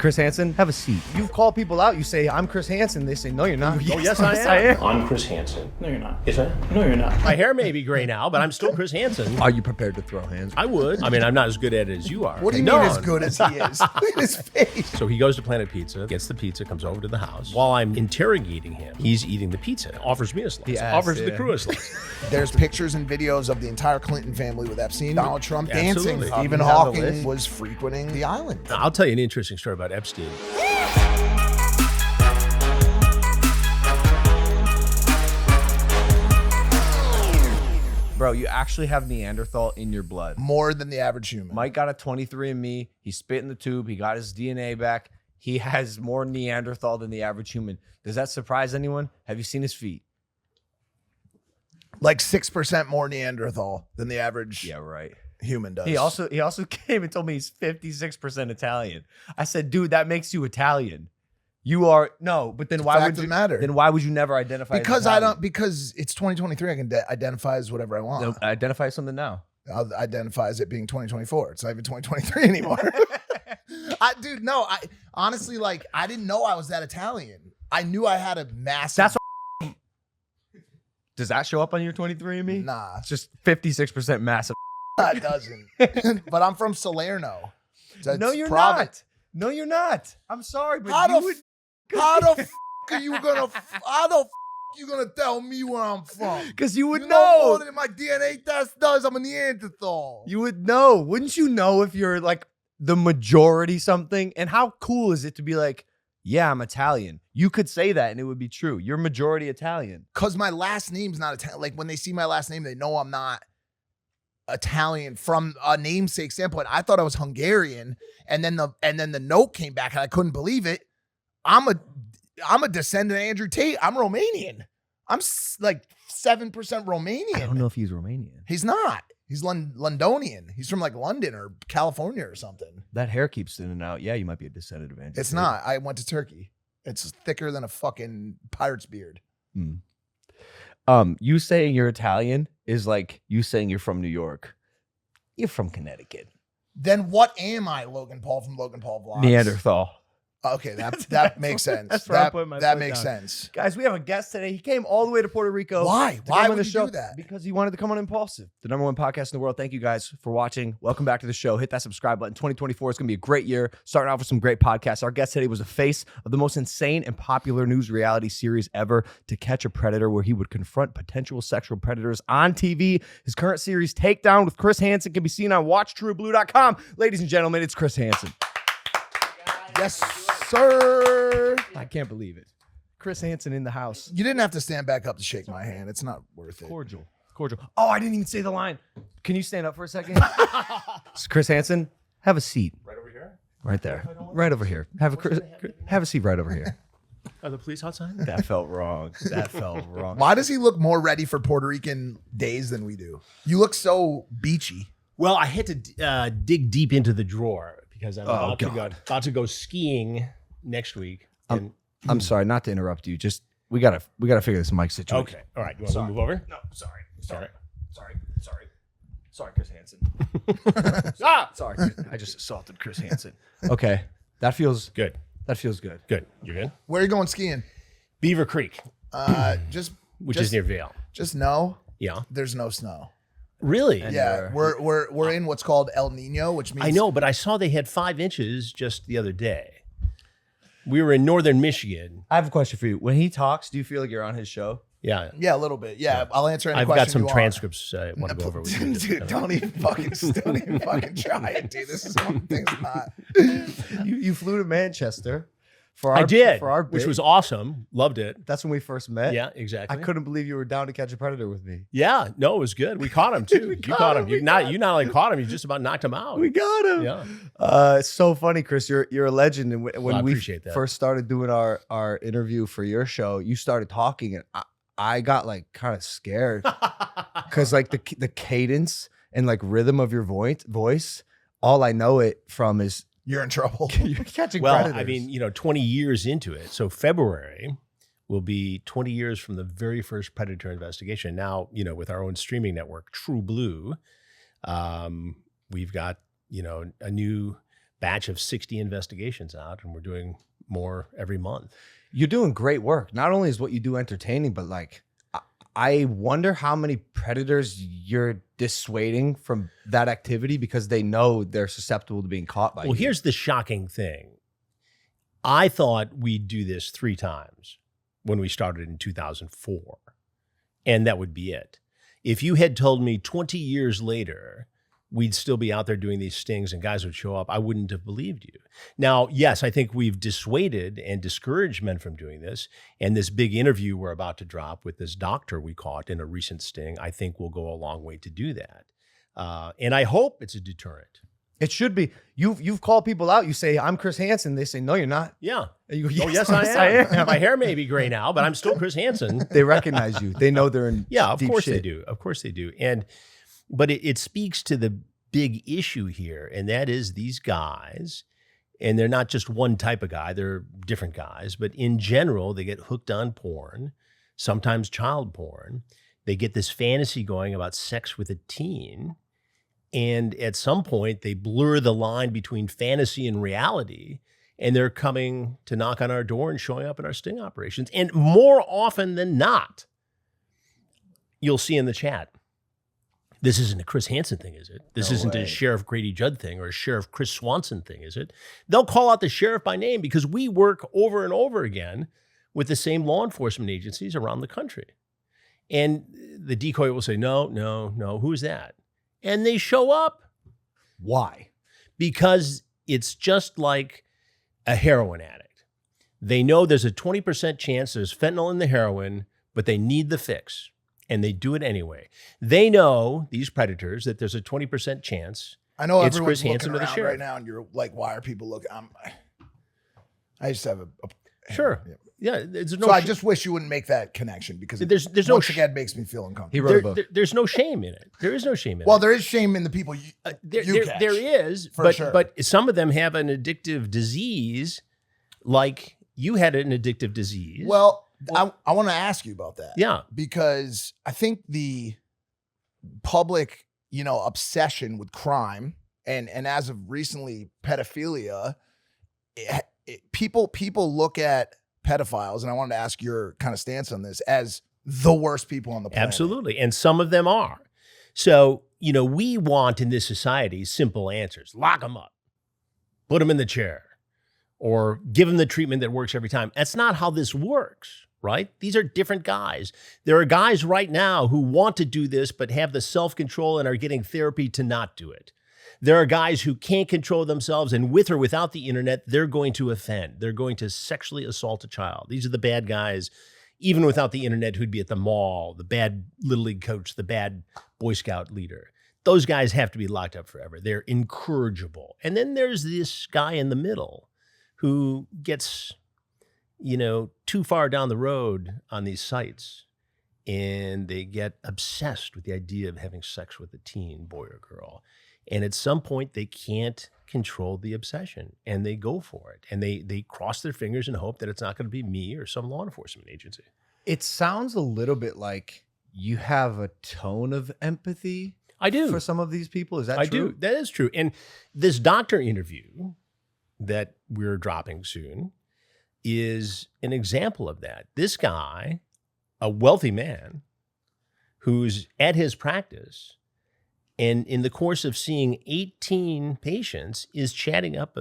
Chris Hansen, have a seat. You call people out, you say, I'm Chris Hansen. They say, no, you're not. Oh, yes, I am. I'm Chris Hansen. No, you're not. Is I? No, you're not. My hair may be gray now, but I'm still Chris Hansen. Are you prepared to throw hands? I would. I mean, I'm not as good at it as you are. What do you mean as good as he is? Look at his face. So he goes to Planet Pizza, gets the pizza, comes over to the house. While I'm interrogating him, he's eating the pizza, offers me a slice, offers the crew a slice. There's pictures and videos of the entire Clinton family with Epstein, Donald Trump dancing. Absolutely. Stephen Hawking was frequenting the island. Now, I'll tell you an interesting story about Epstein. Bro, you actually have Neanderthal in your blood. More than the average human. Mike got a 23andMe. He spit in the tube. He got his DNA back. He has more Neanderthal than the average human. Does that surprise anyone? Have you seen his feet? Like 6% more Neanderthal than the average human does. He also came and told me he's 56% Italian. I said, dude, that makes you Italian. You are no, but then why would you matter? Then why would you never identify? Because I don't. Because it's 2023. I can identify as whatever I want. No, identify something now. I'll identify as it being 2024. It's not even 2023 anymore. Dude, no. I honestly, like, I didn't know I was that Italian. I knew I had a massive. That's what. Does that show up on your 23andMe? Nah, it's just 56% massive. It doesn't. But I'm from Salerno. No, you're not. No, you're not. I'm sorry, but how you would. How the f are you gonna? How the f you gonna tell me where I'm from? Because you would know know. More than my DNA test does. I'm a Neanderthal. You would know. Wouldn't you know if you're like the majority something? And how cool is it to be like, yeah, I'm Italian. You could say that and it would be true. You're majority Italian. Because my last name's not Italian. Like when they see my last name, they know I'm not Italian from a namesake standpoint. I thought I was Hungarian, and then the note came back and I couldn't believe it. I'm a descendant of Andrew Tate. I'm Romanian. I'm like 7% Romanian. I don't know if he's Romanian. He's not. He's Londonian. He's from like London or California or something. That hair keeps in and out. Yeah, you might be a descendant of Andrew. It's not. I went to Turkey. It's thicker than a fucking pirate's beard. You saying you're Italian is like you saying you're from New York. You're from Connecticut. Then what am I, Logan Paul from Logan Paul Vlogs? Neanderthal. Okay, that makes sense. That's where I'm putting my that foot makes down. sense. Guys, we have a guest today. He came all the way to Puerto Rico. Why? Why would he do that? Because he wanted to come on Impulsive, the #1 podcast in the world. Thank you guys for watching. Welcome back to the show. Hit that subscribe button. 2024 is going to be a great year. Starting off with some great podcasts. Our guest today was the face of the most insane and popular news reality series ever, To Catch a Predator, where he would confront potential sexual predators on TV. His current series, Takedown with Chris Hansen, can be seen on WatchTrueBlue.com. Ladies and gentlemen, it's Chris Hansen. Yes, sir. I can't believe it. Chris Hansen in the house. You didn't have to stand back up to shake my hand. It's not worth it. Cordial. Oh, I didn't even say the line. Can you stand up for a second? Chris Hansen, have a seat. Right over here? Right there. Right over here. Have a seat right over here. Are the police outside? That felt wrong. That felt wrong. Why does he look more ready for Puerto Rican days than we do? You look so beachy. Well, I had to dig deep into the drawer because I'm about to go skiing next week. I'm sorry, not to interrupt you. Just we gotta figure this mic situation. Okay. All right. You want to move over? No, sorry, Chris Hansen. Sorry, I just assaulted Chris Hansen. Okay, that feels good. That feels good. Good. You're good? Where are you going skiing? Beaver Creek. Which is near Vail. Just no. Yeah. There's no snow. Really? Yeah. We're in what's called El Nino, which means I know, but I saw they had 5 inches just the other day. We were in northern Michigan. I have a question for you. When he talks, do you feel like you're on his show? Yeah. Yeah, a little bit. Yeah. I'll answer any I've question got some you want. transcripts I want to go over with you. Dude, don't even fucking try it, dude. This is one thing's not. You flew to Manchester for our bit. which was awesome. Loved it. That's when we first met. Yeah, exactly. I couldn't believe you were down to catch a predator with me. Yeah, no, it was good. We caught him too. You caught him. You not only caught him, you just about knocked him out. We got him. Yeah. It's so funny, Chris. You're a legend. And when we first started doing our interview for your show, you started talking, and I got like kind of scared because like the cadence and like rhythm of your voice, all I know it from is you're in trouble. You're catching predators. I mean, 20 years into it. So February will be 20 years from the very first Predator investigation. Now, with our own streaming network, True Blue, we've got, a new batch of 60 investigations out, and we're doing more every month. You're doing great work. Not only is what you do entertaining, but like, I wonder how many predators you're dissuading from that activity because they know they're susceptible to being caught by you. Well, here's the shocking thing. I thought we'd do this 3 times when we started in 2004, and that would be it. If you had told me 20 years later we'd still be out there doing these stings and guys would show up, I wouldn't have believed you. Now, yes, I think we've dissuaded and discouraged men from doing this. And this big interview we're about to drop with this doctor we caught in a recent sting, I think will go a long way to do that. And I hope it's a deterrent. It should be. You've called people out. You say, I'm Chris Hansen. They say, no, you're not. Yeah. And you go, Yes, I am. My hair may be gray now, but I'm still Chris Hansen. They recognize you. They know they're in Yeah, of deep course shit. they do. Of course they do. But it speaks to the big issue here, and that is these guys, and they're not just one type of guy, they're different guys, but in general, they get hooked on porn, sometimes child porn. They get this fantasy going about sex with a teen, and at some point, they blur the line between fantasy and reality, and they're coming to knock on our door and showing up in our sting operations. And more often than not, you'll see in the chat, this isn't a Chris Hansen thing, is it? This No isn't way. a Sheriff Grady Judd thing or a Sheriff Chris Swanson thing, is it? They'll call out the sheriff by name because we work over and over again with the same law enforcement agencies around the country. And the decoy will say, no, who's that? And they show up. Why? Because it's just like a heroin addict. They know there's a 20% chance there's fentanyl in the heroin, but they need the fix. And they do it anyway. They know, these predators, that there's a 20% chance. I know It's everyone's Chris Hansen looking or the around sheriff. right now, and you're like, "Why are people looking?" I just have a Sure. Yeah. Yeah. There's no So I just wish you wouldn't make that connection because There's no once sh- again makes me feel He uncomfortable. wrote a book. there's no shame in it. There is no shame in Well, it. there is shame in the people you catch. There is, For but sure. but some of them have an addictive disease, like you had an addictive disease. Well, I want to ask you about that. yeah. Because I think the public, obsession with crime and as of recently pedophilia, people look at pedophiles, and I wanted to ask your kind of stance on this, as the worst people on the planet. Absolutely. And some of them are. So, we want in this society simple answers. Lock them up, put them in the chair, or give them the treatment that works every time. That's not how this works, right? These are different guys. There are guys right now who want to do this, but have the self-control and are getting therapy to not do it. There are guys who can't control themselves, and with or without the internet, they're going to offend. They're going to sexually assault a child. These are the bad guys, even without the internet, who'd be at the mall, the bad Little League coach, the bad Boy Scout leader. Those guys have to be locked up forever. They're incorrigible. And then there's this guy in the middle who gets, too far down the road on these sites, and they get obsessed with the idea of having sex with a teen, boy or girl. And at some point, they can't control the obsession, and they go for it. And they cross their fingers and hope that it's not going to be me or some law enforcement agency. It sounds a little bit like you have a tone of empathy. I do. For some of these people. Is that I true? do. That is true. And this doctor interview that we're dropping soon is an example of that. This guy, a wealthy man who's at his practice, and in the course of seeing 18 patients, is chatting up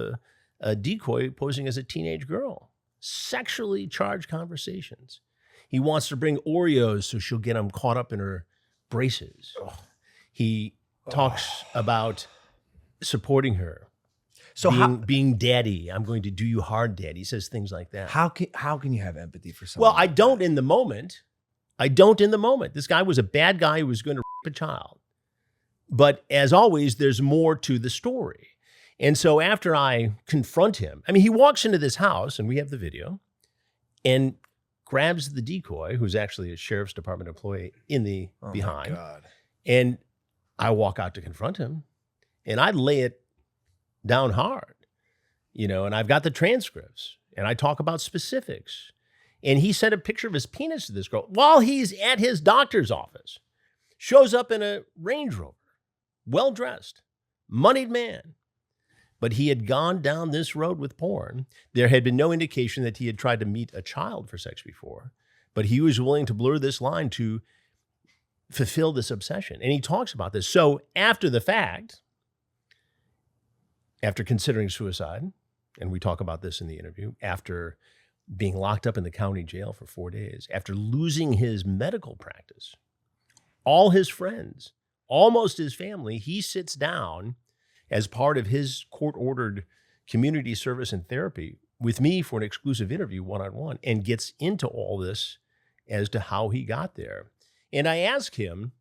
a decoy posing as a teenage girl. Sexually charged conversations. He wants to bring Oreos so she'll get him caught up in her braces. He talks about supporting her. So being daddy, I'm going to do you hard, daddy. He says things like that. how can you have empathy for someone? Well, I don't in the moment. This guy was a bad guy who was going to rape a child. But as always, there's more to the story. And so after I confront him, he walks into this house, and we have the video, and grabs the decoy, who's actually a sheriff's department employee, in the behind. My God. And I walk out to confront him, and I lay it down hard, and I've got the transcripts, and I talk about specifics. And he sent a picture of his penis to this girl while he's at his doctor's office. Shows up in a Range Rover, well-dressed, moneyed man, But he had gone down this road with porn. There had been no indication that he had tried to meet a child for sex before, but he was willing to blur this line to fulfill this obsession. And he talks about this. So after the fact, after considering suicide, and we talk about this in the interview, after being locked up in the county jail for 4 days, after losing his medical practice, all his friends, almost his family, he sits down as part of his court-ordered community service and therapy with me for an exclusive interview one-on-one and gets into all this as to how he got there. And I asked him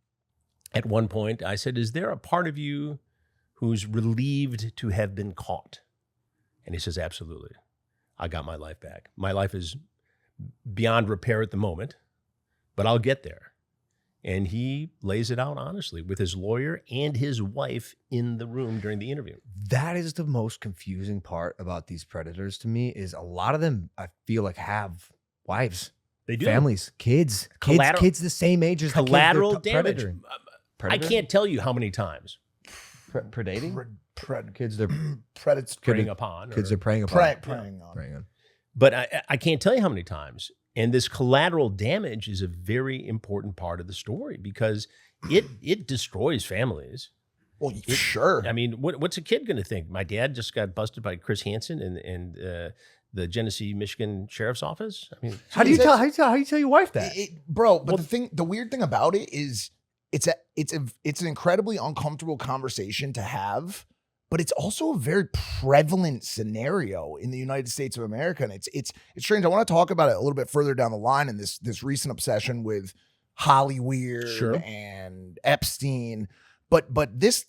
at one point, I said, is there a part of you who's relieved to have been caught? And he says, absolutely. I got my life back. My life is beyond repair at the moment, but I'll get there. And he lays it out honestly with his lawyer and his wife in the room during the interview. That is the most confusing part about these predators to me is a lot of them, I feel like, have wives. They do. Families, kids the same age as collateral the kids damage. predating. I can't tell you how many times. Predating? Kids they're Preying upon. Kids are preying upon. Preying on. But I can't tell you how many times. And this collateral damage is a very important part of the story because it destroys families. Well, sure. I mean, what's a kid going to think? My dad just got busted by Chris Hansen and the Genesee, Michigan Sheriff's Office. I mean, how do you tell your wife that, bro? But the weird thing about it is it's an incredibly uncomfortable conversation to have, but it's also a very prevalent scenario in the United States of America, and it's strange. I want to talk about it a little bit further down the line in this recent obsession with Hollyweird Sure. and Epstein, but this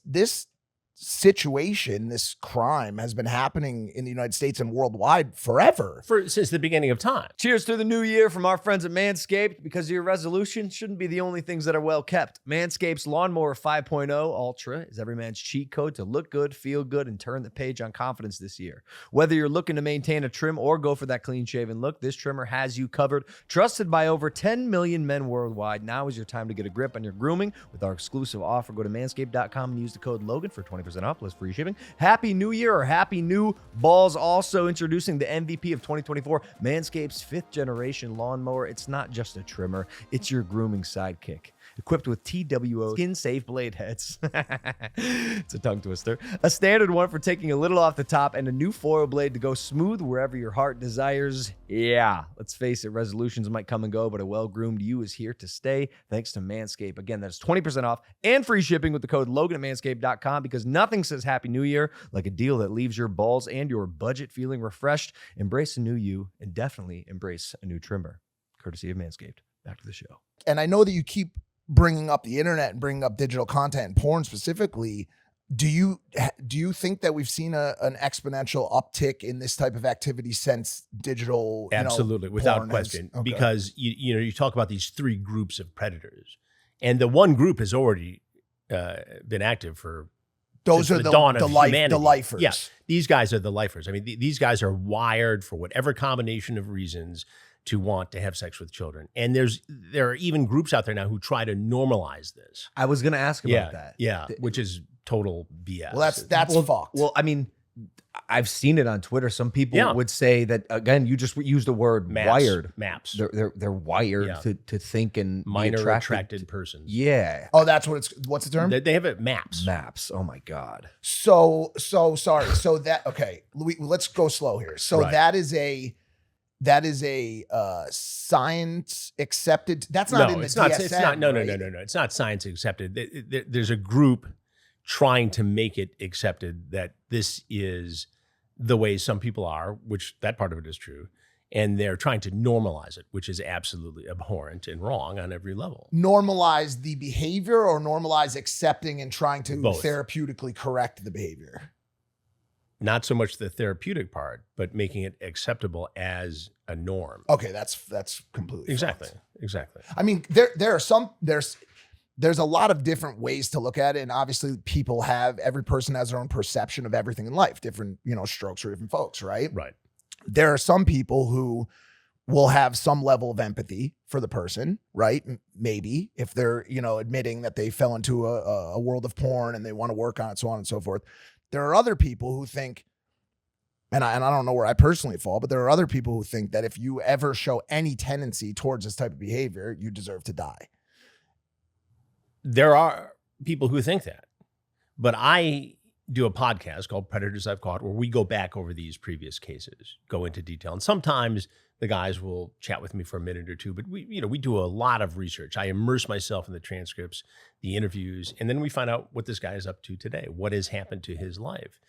situation, this crime has been happening in the United States and worldwide forever. Since the beginning of time. Cheers to the new year from our friends at Manscaped, because your resolutions shouldn't be the only things that are well kept. Manscaped's Lawnmower 5.0 Ultra is every man's cheat code to look good, feel good, and turn the page on confidence this year. Whether you're looking to maintain a trim or go for that clean-shaven look, this trimmer has you covered. Trusted by over 10 million men worldwide, now is your time to get a grip on your grooming with our exclusive offer. Go to manscaped.com and use the code Logan for 20% off plus free shipping. Happy New Year or Happy New Balls. Also introducing the MVP of 2024, Manscaped's 5th generation lawnmower. It's not just a trimmer, it's your grooming sidekick. Equipped with TWO skin-safe blade heads. It's a tongue twister. A standard one for taking a little off the top and a new foil blade to go smooth wherever your heart desires. Yeah, let's face it, resolutions might come and go, but a well-groomed you is here to stay thanks to Manscaped. Again, that's 20% off and free shipping with the code Logan at manscaped.com, because nothing says Happy New Year like a deal that leaves your balls and your budget feeling refreshed. Embrace a new you and definitely embrace a new trimmer. Courtesy of Manscaped. Back to the show. And I know that you keep bringing up the internet and bringing up digital content and porn specifically. Do you think that we've seen an exponential uptick in this type of activity since digital? Absolutely, without question. Because you talk about these three groups of predators, and the one group has already been active for those are the dawn of humanity. The lifers. Yeah, these guys are the lifers. I mean, these guys are wired for whatever combination of reasons to want to have sex with children. And there are even groups out there now who try to normalize this. I was going to ask about that. Yeah, which is total BS. Well, that's fucked. Well, I mean, I've seen it on Twitter. Some people would say that, again, you just used the word wired. Maps. They're wired to think and minor attracted persons. Yeah. Oh, that's what's the term? They have it maps. Maps. Oh my God. So sorry. So let's go slow here. So right. that is a science accepted. That's not in the DSM. It's not. No. Right? It's not science accepted. There's a group trying to make it accepted that this is the way some people are, which that part of it is true. And they're trying to normalize it, which is absolutely abhorrent and wrong on every level. Normalize the behavior or normalize accepting and trying to Both. Therapeutically correct the behavior? Not so much the therapeutic part, but making it acceptable as a norm. Okay, that's completely Exactly. fucked. Exactly. I mean, there's a lot of different ways to look at it, and obviously every person has their own perception of everything in life, different strokes for different folks, right? Right. There are some people who will have some level of empathy for the person, right? Maybe if they're, admitting that they fell into a world of porn and they want to work on it, so on and so forth. There are other people who think, and I don't know where I personally fall, but there are other people who think that if you ever show any tendency towards this type of behavior, you deserve to die. There are people who think that, but I do a podcast called Predators I've Caught, where we go back over these previous cases, go into detail. And sometimes the guys will chat with me for a minute or two, but we do a lot of research. I immerse myself in the transcripts, the interviews, and then we find out what this guy is up to today, what has happened to his life.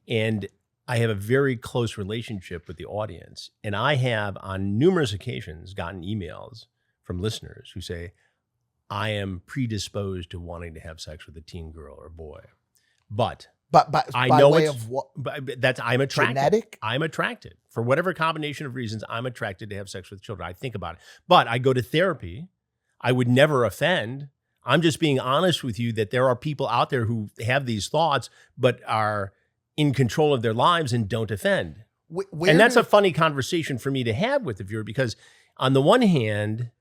And I have a very close relationship with the audience. And I have on numerous occasions gotten emails from listeners who say, I am predisposed to wanting to have sex with a teen girl or boy. But I by know way it's, of what? but that's, I'm attracted. Genetic? I'm attracted. For whatever combination of reasons, I'm attracted to have sex with children. I think about it. But I go to therapy. I would never offend. I'm just being honest with you that there are people out there who have these thoughts, but are in control of their lives and don't offend. And that's a funny conversation for me to have with the viewer, because on the one hand,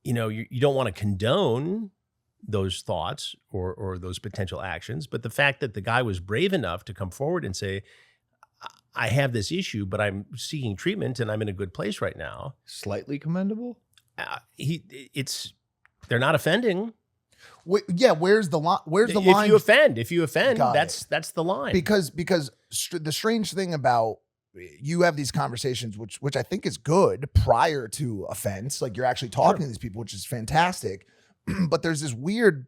you don't want to condone those thoughts or those potential actions, but the fact that the guy was brave enough to come forward and say, I have this issue, but I'm seeking treatment and I'm in a good place right now. Slightly commendable. They're not offending. Where's the line? Where's the line? If you offend, that's the line. Because the strange thing about, you have these conversations, which I think is good prior to offense. Like, you're actually talking to these people, which is fantastic. But there's this weird,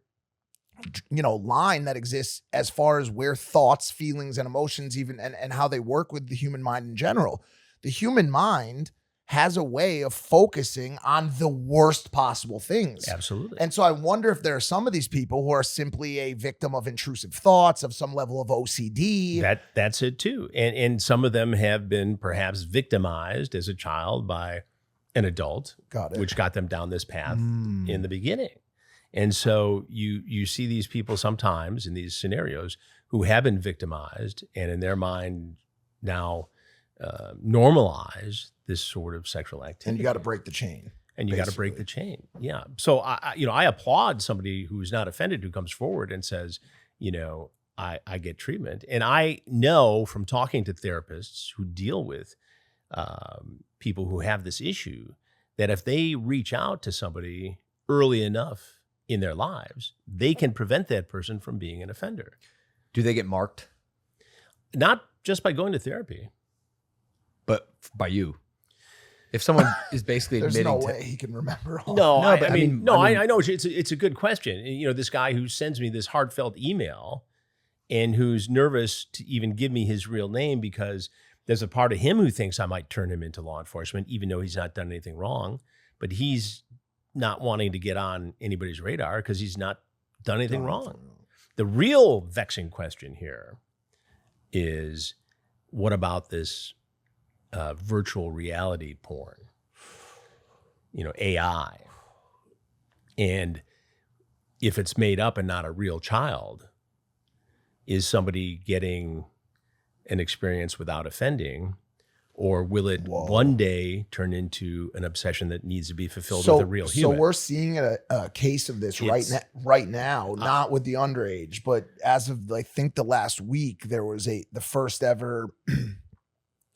line that exists as far as where thoughts, feelings, and emotions even, and how they work with the human mind in general. The human mind has a way of focusing on the worst possible things. Absolutely. And so I wonder if there are some of these people who are simply a victim of intrusive thoughts, of some level of OCD. That's it too. And some of them have been perhaps victimized as a child by an adult, which got them down this path in the beginning. And so you see these people sometimes in these scenarios who have been victimized and in their mind now normalize this sort of sexual activity. And you got to break the chain. And you got to break the chain. Yeah. So I applaud somebody who's not offended, who comes forward and says, I get treatment. And I know from talking to therapists who deal with people who have this issue, that if they reach out to somebody early enough in their lives, they can prevent that person from being an offender. Do they get marked? Not just by going to therapy, but by you. If someone is basically there's admitting no way he can remember all. I know it's a good question. This guy who sends me this heartfelt email and who's nervous to even give me his real name because there's a part of him who thinks I might turn him into law enforcement, even though he's not done anything wrong, but he's not wanting to get on anybody's radar because he's not done anything wrong. The real vexing question here is, what about this virtual reality porn, AI? And if it's made up and not a real child, is somebody getting an experience without offending, or will it one day turn into an obsession that needs to be fulfilled with a real human? So we're seeing a case of this right now, not with the underage, but as of I think the last week, there was the first ever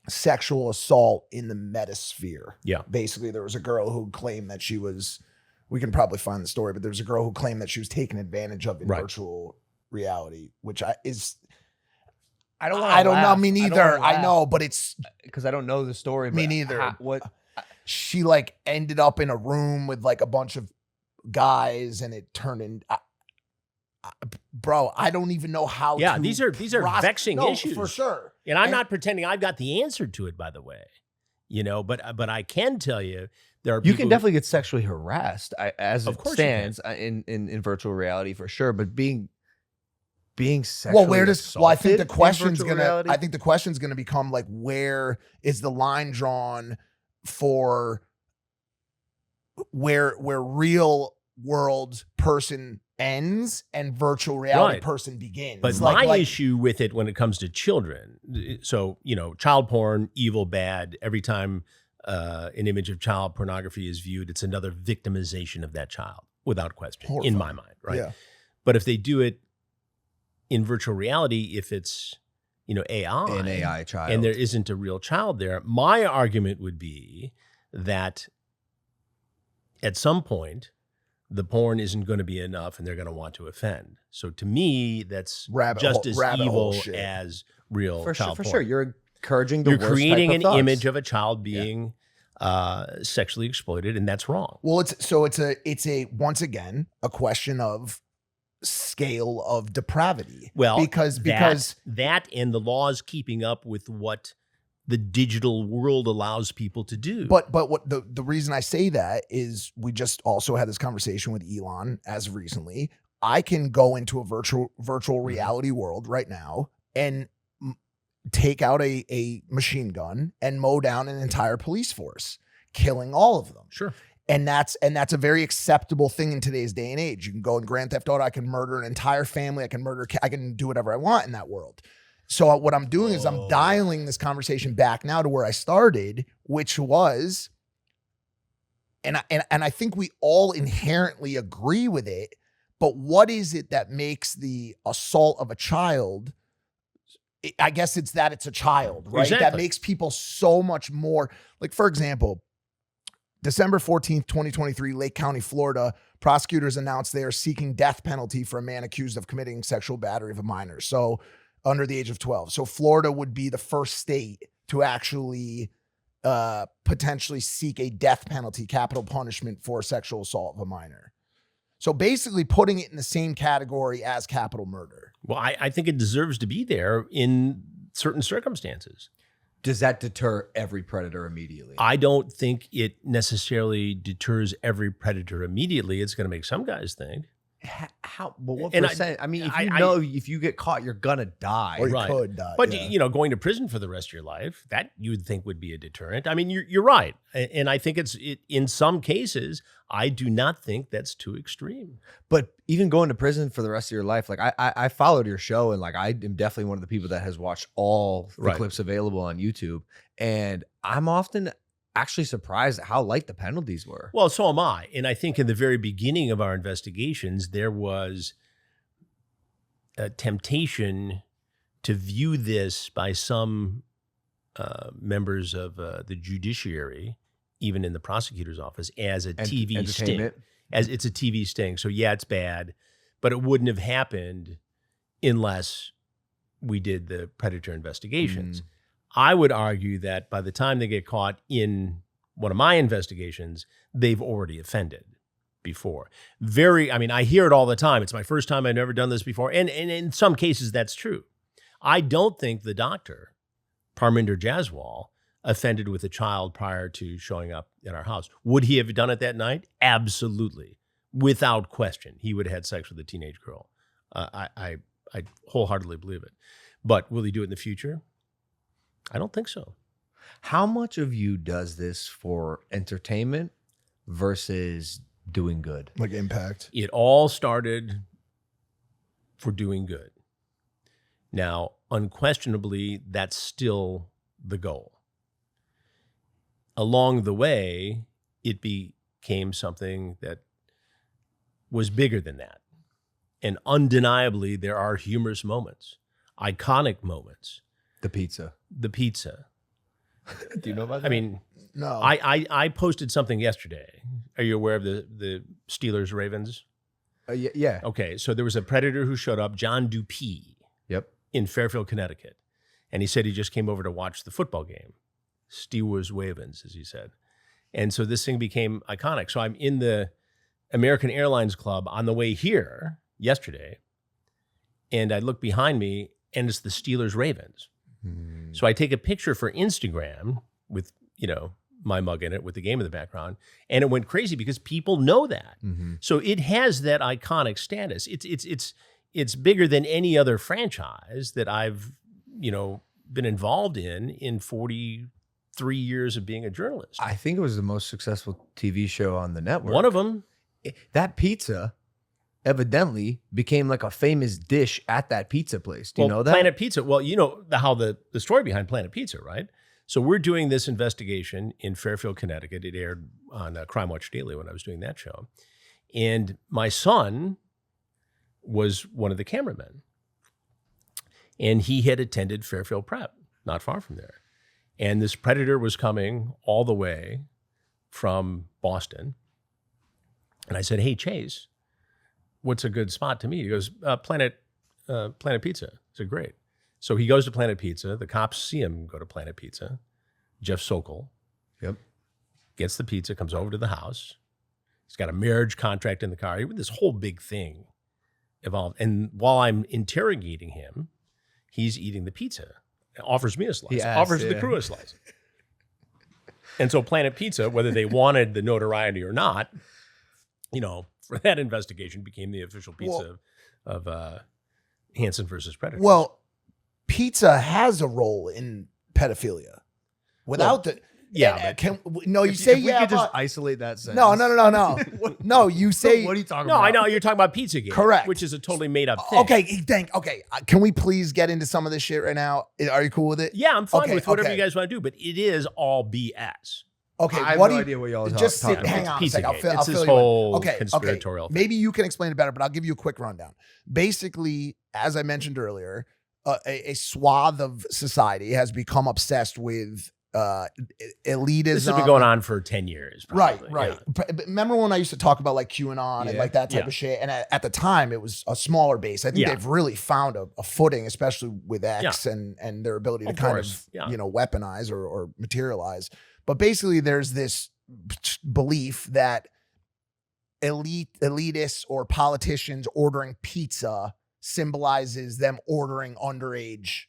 sexual assault in the metasphere. Yeah. Basically, there was a girl who claimed that she was, we can probably find the story, but there was a girl who claimed that she was taken advantage of in virtual reality, which I don't know. Me neither. I know, but it's because I don't know the story. Me neither. She ended up in a room with a bunch of guys, and it turned in. Bro, I don't even know how. Yeah, these are vexing issues for sure. And I'm not pretending I've got the answer to it, by the way. But I can tell you there are. You can definitely get sexually harassed as it stands in virtual reality for sure. But being sexually I think the question's gonna become where is the line drawn for where real world person ends and virtual reality person begins. But my issue with it when it comes to children, so child porn, evil, bad. Every time an image of child pornography is viewed, it's another victimization of that child, without question, in my mind, right? Yeah. But if they do it in virtual reality, if it's, AI, An AI child. and there isn't a real child there, my argument would be that at some point, the porn isn't going to be enough and they're going to want to offend. So to me, that's just as evil as real child porn. For sure. You're encouraging the You're worst creating type an of thugs. image of a child being sexually exploited, and that's wrong. Well, it's a once again a question of scale of depravity. Well, because that and the laws keeping up with what the digital world allows people to do. But what the reason I say that is we just also had this conversation with Elon as of recently. I can go into a virtual reality world right now and take out a machine gun and mow down an entire police force, killing all of them. Sure. And that's a very acceptable thing in today's day and age. You can go in Grand Theft Auto. I can murder an entire family. I can do whatever I want in that world. So what I'm doing is I'm dialing this conversation back now to where I started, which was, and I think we all inherently agree with it, but what is it that makes the assault of a child? I guess it's that it's a child, right? Exactly. That makes people so much more, like, for example, December 14th, 2023, Lake County, Florida, prosecutors announced they are seeking death penalty for a man accused of committing sexual battery of a minor. So under the age of 12. So Florida would be the first state to actually potentially seek a death penalty, capital punishment for sexual assault of a minor. So basically putting it in the same category as capital murder. Well, I think it deserves to be there in certain circumstances. Does that deter every predator immediately? I don't think it necessarily deters every predator immediately. It's going to make some guys think. How? But what And percent? I mean, if you get caught, you're gonna die. Or you Right. could die. But, yeah. going to prison for the rest of your life, that you would think would be a deterrent. I mean, you're right. And I think in some cases, I do not think that's too extreme. But even going to prison for the rest of your life, like I followed your show, and like I am definitely one of the people that has watched all the Right. clips available on YouTube, and I'm often actually surprised at how light the penalties were. Well, so am I. And I think in the very beginning of our investigations, there was a temptation to view this by some members of the judiciary, even in the prosecutor's office, as a TV sting. Entertainment. As it's a TV sting. So yeah, it's bad, but it wouldn't have happened unless we did the predator investigations. I would argue that by the time they get caught in one of my investigations, they've already offended before. I hear it all the time. It's my first time. I've never done this before. And in some cases, that's true. I don't think the doctor, Parminder Jaswal, offended with a child prior to showing up in our house. Would he have done it that night? Absolutely. Without question. He would have had sex with a teenage girl. I wholeheartedly believe it. But will he do it in the future? I don't think so. How much of you does this for entertainment versus doing good? Like impact. It all started for doing good. Now, unquestionably, that's still the goal. Along the way, it became something that was bigger than that. And undeniably, there are humorous moments, iconic moments. The pizza. Do you know about that? I mean, No. I posted something yesterday. Are you aware of the Steelers Ravens? Yeah. Okay, so there was a predator who showed up, John Dupee, Yep. in Fairfield, Connecticut. And he said he just came over to watch the football game. Steelers Ravens, as he said. And so this thing became iconic. So I'm in the American Airlines Club on the way here yesterday, and I look behind me, and it's the Steelers Ravens. So I take a picture for Instagram with, my mug in it with the game in the background, and it went crazy because people know that. So it has that iconic status. It's bigger than any other franchise that I've, been involved in 43 years of being a journalist. I think it was the most successful TV show on the network. One of them. That pizza evidently became like a famous dish at that pizza place. Do you know that? Planet Pizza. Well, you know how the story behind Planet Pizza, right? So we're doing this investigation in Fairfield, Connecticut. It aired on Crime Watch Daily when I was doing that show. And my son was one of the cameramen. And he had attended Fairfield Prep, not far from there. And this predator was coming all the way from Boston. And I said, hey, Chase, what's a good spot to meet? He goes, Planet Pizza. I said, great. So he goes to Planet Pizza. The cops see him go to Planet Pizza. Jeff Sokol. Yep. Gets the pizza, comes over to the house. He's got a marriage contract in the car. This whole big thing evolved. And while I'm interrogating him, he's eating the pizza. Offers me a slice. Offers the crew a slice. And so Planet Pizza, whether they wanted the notoriety or not, for that investigation became the official pizza of Hansen versus Predator. Well, pizza has a role in pedophilia. Without the yeah, you say if we could just isolate that sentence. No. No, you say. What are you talking no, about? I know you're talking about PizzaGate, correct? Which is a totally made up thing. Okay, can we please get into some of this shit right now? Are you cool with it? Yeah, I'm fine with whatever you guys want to do, but it is all BS. Okay, I have no idea what y'all are just talking about. hang on a second. I'll It's fill this you whole in. Okay, conspiratorial thing. Maybe you can explain it better, but I'll give you a quick rundown. Basically, as I mentioned earlier, a swath of society has become obsessed with elitism. This has been going on for 10 years. Probably. Right. Yeah. But remember when I used to talk about like QAnon and like that type of shit? And at the time, it was a smaller base. I think they've really found a footing, especially with X and their ability to weaponize or materialize. But basically, there's this belief that elitists or politicians ordering pizza symbolizes them ordering underage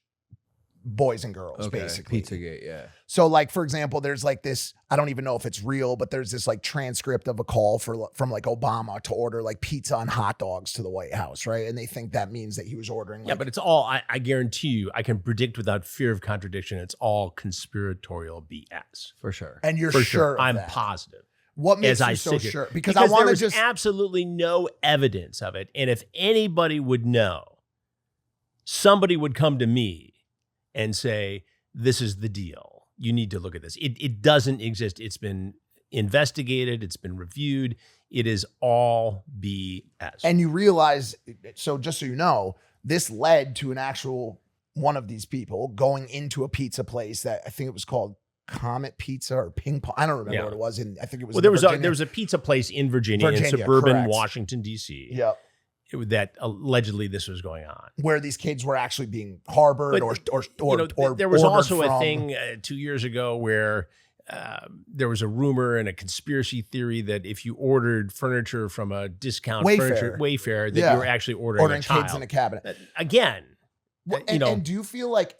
boys and girls, basically. PizzaGate, yeah. So like, for example, there's like this, I don't even know if it's real, but there's this like transcript of a call from like Obama to order like pizza and hot dogs to the White House, right? And they think that means that he was ordering. Yeah, but it's all, I guarantee you, I can predict without fear of contradiction, it's all conspiratorial BS. For sure. And you're sure of I'm that. positive. What makes you so sure? Because I want to there's absolutely no evidence of it. And if anybody would know, somebody would come to me and say, this is the deal. You need to look at this. It doesn't exist. It's been investigated. It's been reviewed. It is all BS. And you realize, so just so you know, this led to an actual one of these people going into a pizza place that I think it was called Comet Pizza or Ping Pong. I don't remember what it was. I think it was. Well, there was a pizza place in Virginia in suburban Washington, D.C. Yep. That allegedly this was going on, where these kids were actually being harbored or there was also a thing 2 years ago where there was a rumor and a conspiracy theory that if you ordered furniture from a discount Wayfair, that you were actually ordering a child. Kids in a cabinet. Again. And do you feel like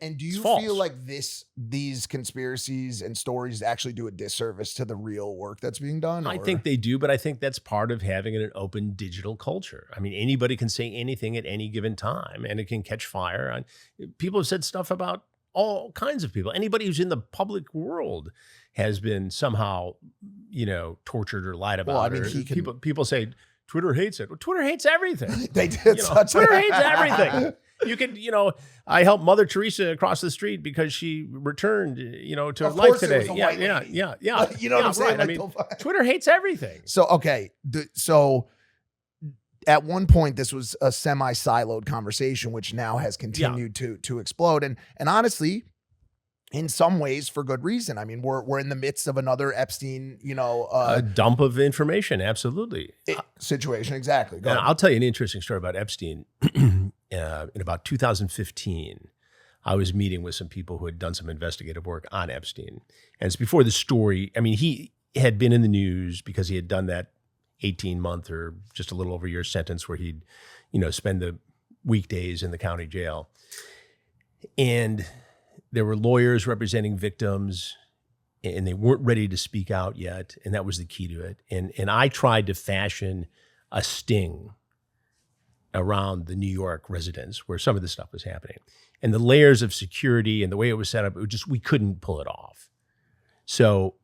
these conspiracies and stories actually do a disservice to the real work that's being done? I think they do, but I think that's part of having an open digital culture. I mean, anybody can say anything at any given time, and it can catch fire. People have said stuff about all kinds of people. Anybody who's in the public world has been somehow, tortured or lied about. Well, I mean, people say Twitter hates it. Well, Twitter hates everything. They did. Twitter hates everything. You can, I helped Mother Teresa across the street because she returned, to life today. Yeah. You know what I'm saying? Right. I mean, Twitter hates everything. So, okay. So at one point, this was a semi-siloed conversation, which now has continued to explode. And honestly, in some ways, for good reason. I mean, we're in the midst of another Epstein, a dump of information. Absolutely. Situation. Exactly. And I'll tell you an interesting story about Epstein. In about 2015, I was meeting with some people who had done some investigative work on Epstein. And it's before the story. I mean, he had been in the news because he had done that 18-month or just a little over a year sentence where he'd, spend the weekdays in the county jail. And there were lawyers representing victims, and they weren't ready to speak out yet. And that was the key to it. And I tried to fashion a sting around the New York residence where some of this stuff was happening. And the layers of security and the way it was set up, we couldn't pull it off. So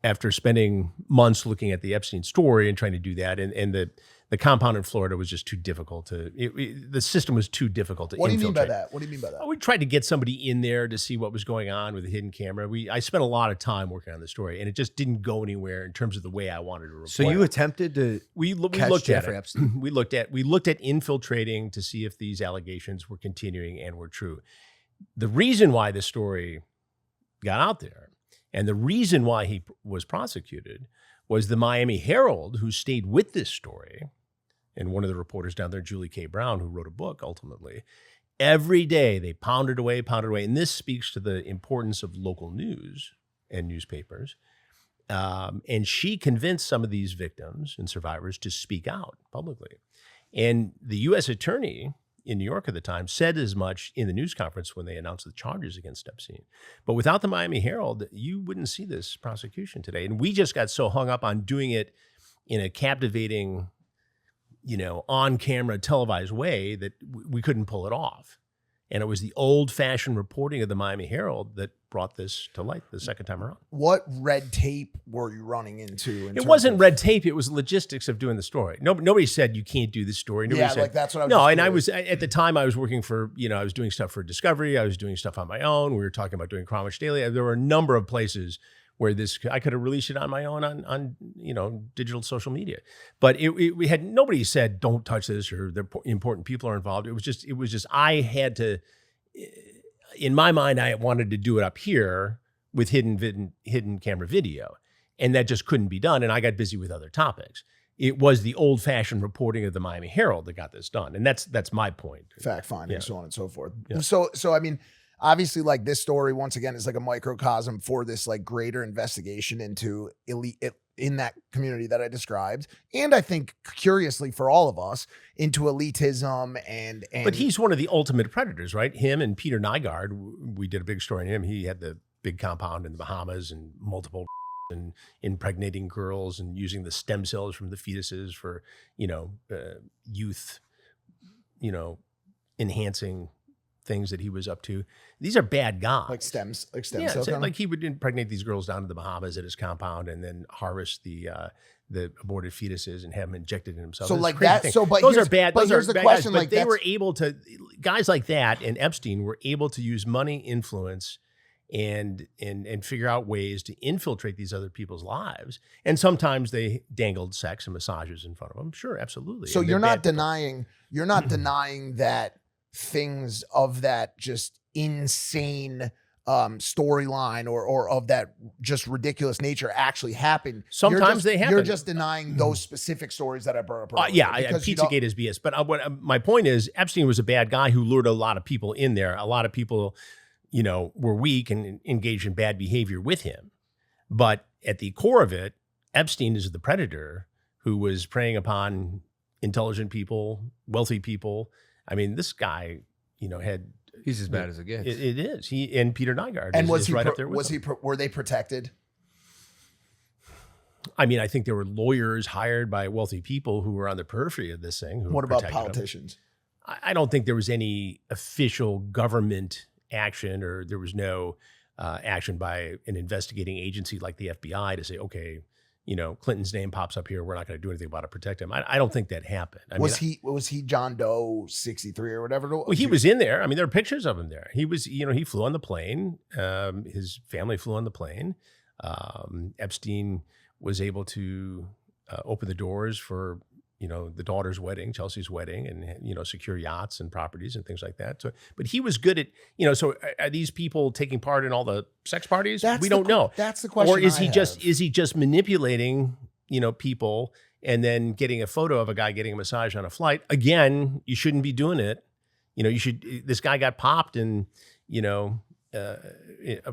after spending months looking at the Epstein story and trying to do that, and the compound in Florida was just too difficult the system was too difficult to What do you infiltrate. mean by that? What do you mean by that? We tried to get somebody in there to see what was going on with the hidden camera. I spent a lot of time working on the story, and it just didn't go anywhere in terms of the way I wanted to report. So you attempted to we catch looked Jeffrey at it. Epstein. We looked at infiltrating to see if these allegations were continuing and were true. The reason why this story got out there and the reason why he was prosecuted was the Miami Herald, who stayed with this story, and one of the reporters down there, Julie K. Brown, who wrote a book ultimately. Every day they pounded away. And this speaks to the importance of local news and newspapers. And she convinced some of these victims and survivors to speak out publicly. And the U.S. attorney in New York at the time said as much in the news conference when they announced the charges against Epstein. But without the Miami Herald, you wouldn't see this prosecution today. And we just got so hung up on doing it in a captivating, on-camera televised way that we couldn't pull it off. And it was the old-fashioned reporting of the Miami Herald that brought this to light the second time around. What red tape were you running into? It wasn't red tape. It was logistics of doing the story. Nobody said you can't do this story. Nobody said, like that's what I was. No, and curious. at the time I was working for, I was doing stuff for Discovery. I was doing stuff on my own. We were talking about doing Cromwich Daily. There were a number of places where I could have released it on my own on digital social media. But we had nobody said don't touch this or the important people are involved. It was just I had to, in my mind, I wanted to do it up here with hidden camera video, and that just couldn't be done. And I got busy with other topics. It was the old-fashioned reporting of the Miami Herald that got this done, and that's my point. Fact finding, so on and so forth. Yeah. So I mean, obviously, like this story once again is like a microcosm for this like greater investigation into elite in that community that I described, and I think curiously for all of us into elitism and. But he's one of the ultimate predators, right? Him and Peter Nygard. We did a big story on him. He had the big compound in the Bahamas and multiple and impregnating girls and using the stem cells from the fetuses for youth, enhancing things that he was up to. These are bad guys. Like stem Yeah, cells. so like he would impregnate these girls down to the Bahamas at his compound and then harvest the aborted fetuses and have them injected in himself. So It's like crazy that. thing. So, but those here's, are bad. But Those here's are the bad question: guys, like but they that's, were able to, guys like that and Epstein were able to use money, influence, and figure out ways to infiltrate these other people's lives. And sometimes they dangled sex and massages in front of them. Sure, absolutely. So And you're they're not bad people. denying. You're not denying that things of that just insane storyline or of that just ridiculous nature actually happen. Sometimes they happen. You're just denying those specific stories that I brought up earlier. Because you don't- PizzaGate is BS. But my point is, Epstein was a bad guy who lured a lot of people in there. A lot of people, were weak and engaged in bad behavior with him. But at the core of it, Epstein is the predator who was preying upon intelligent people, wealthy people. I mean, this guy, had. He's as bad as it gets. It is. He and Peter Nygard And is right up there with him. were they protected? I mean, I think there were lawyers hired by wealthy people who were on the periphery of this thing. What about protected them. politicians? I don't think there was any official government action, or there was no action by an investigating agency like the FBI to say, okay, Clinton's name pops up here. We're not going to do anything about it. Protect him. I don't think that happened. Was he John Doe 63 or whatever? Well, he was in there. I mean, there are pictures of him there. He was, he flew on the plane. His family flew on the plane. Epstein was able to open the doors for, the daughter's wedding, Chelsea's wedding, and, secure yachts and properties and things like that. So, but he was good at, so are these people taking part in all the sex parties? We don't know. That's the question. Or is he just manipulating, people and then getting a photo of a guy getting a massage on a flight? Again, you shouldn't be doing it. This guy got popped and,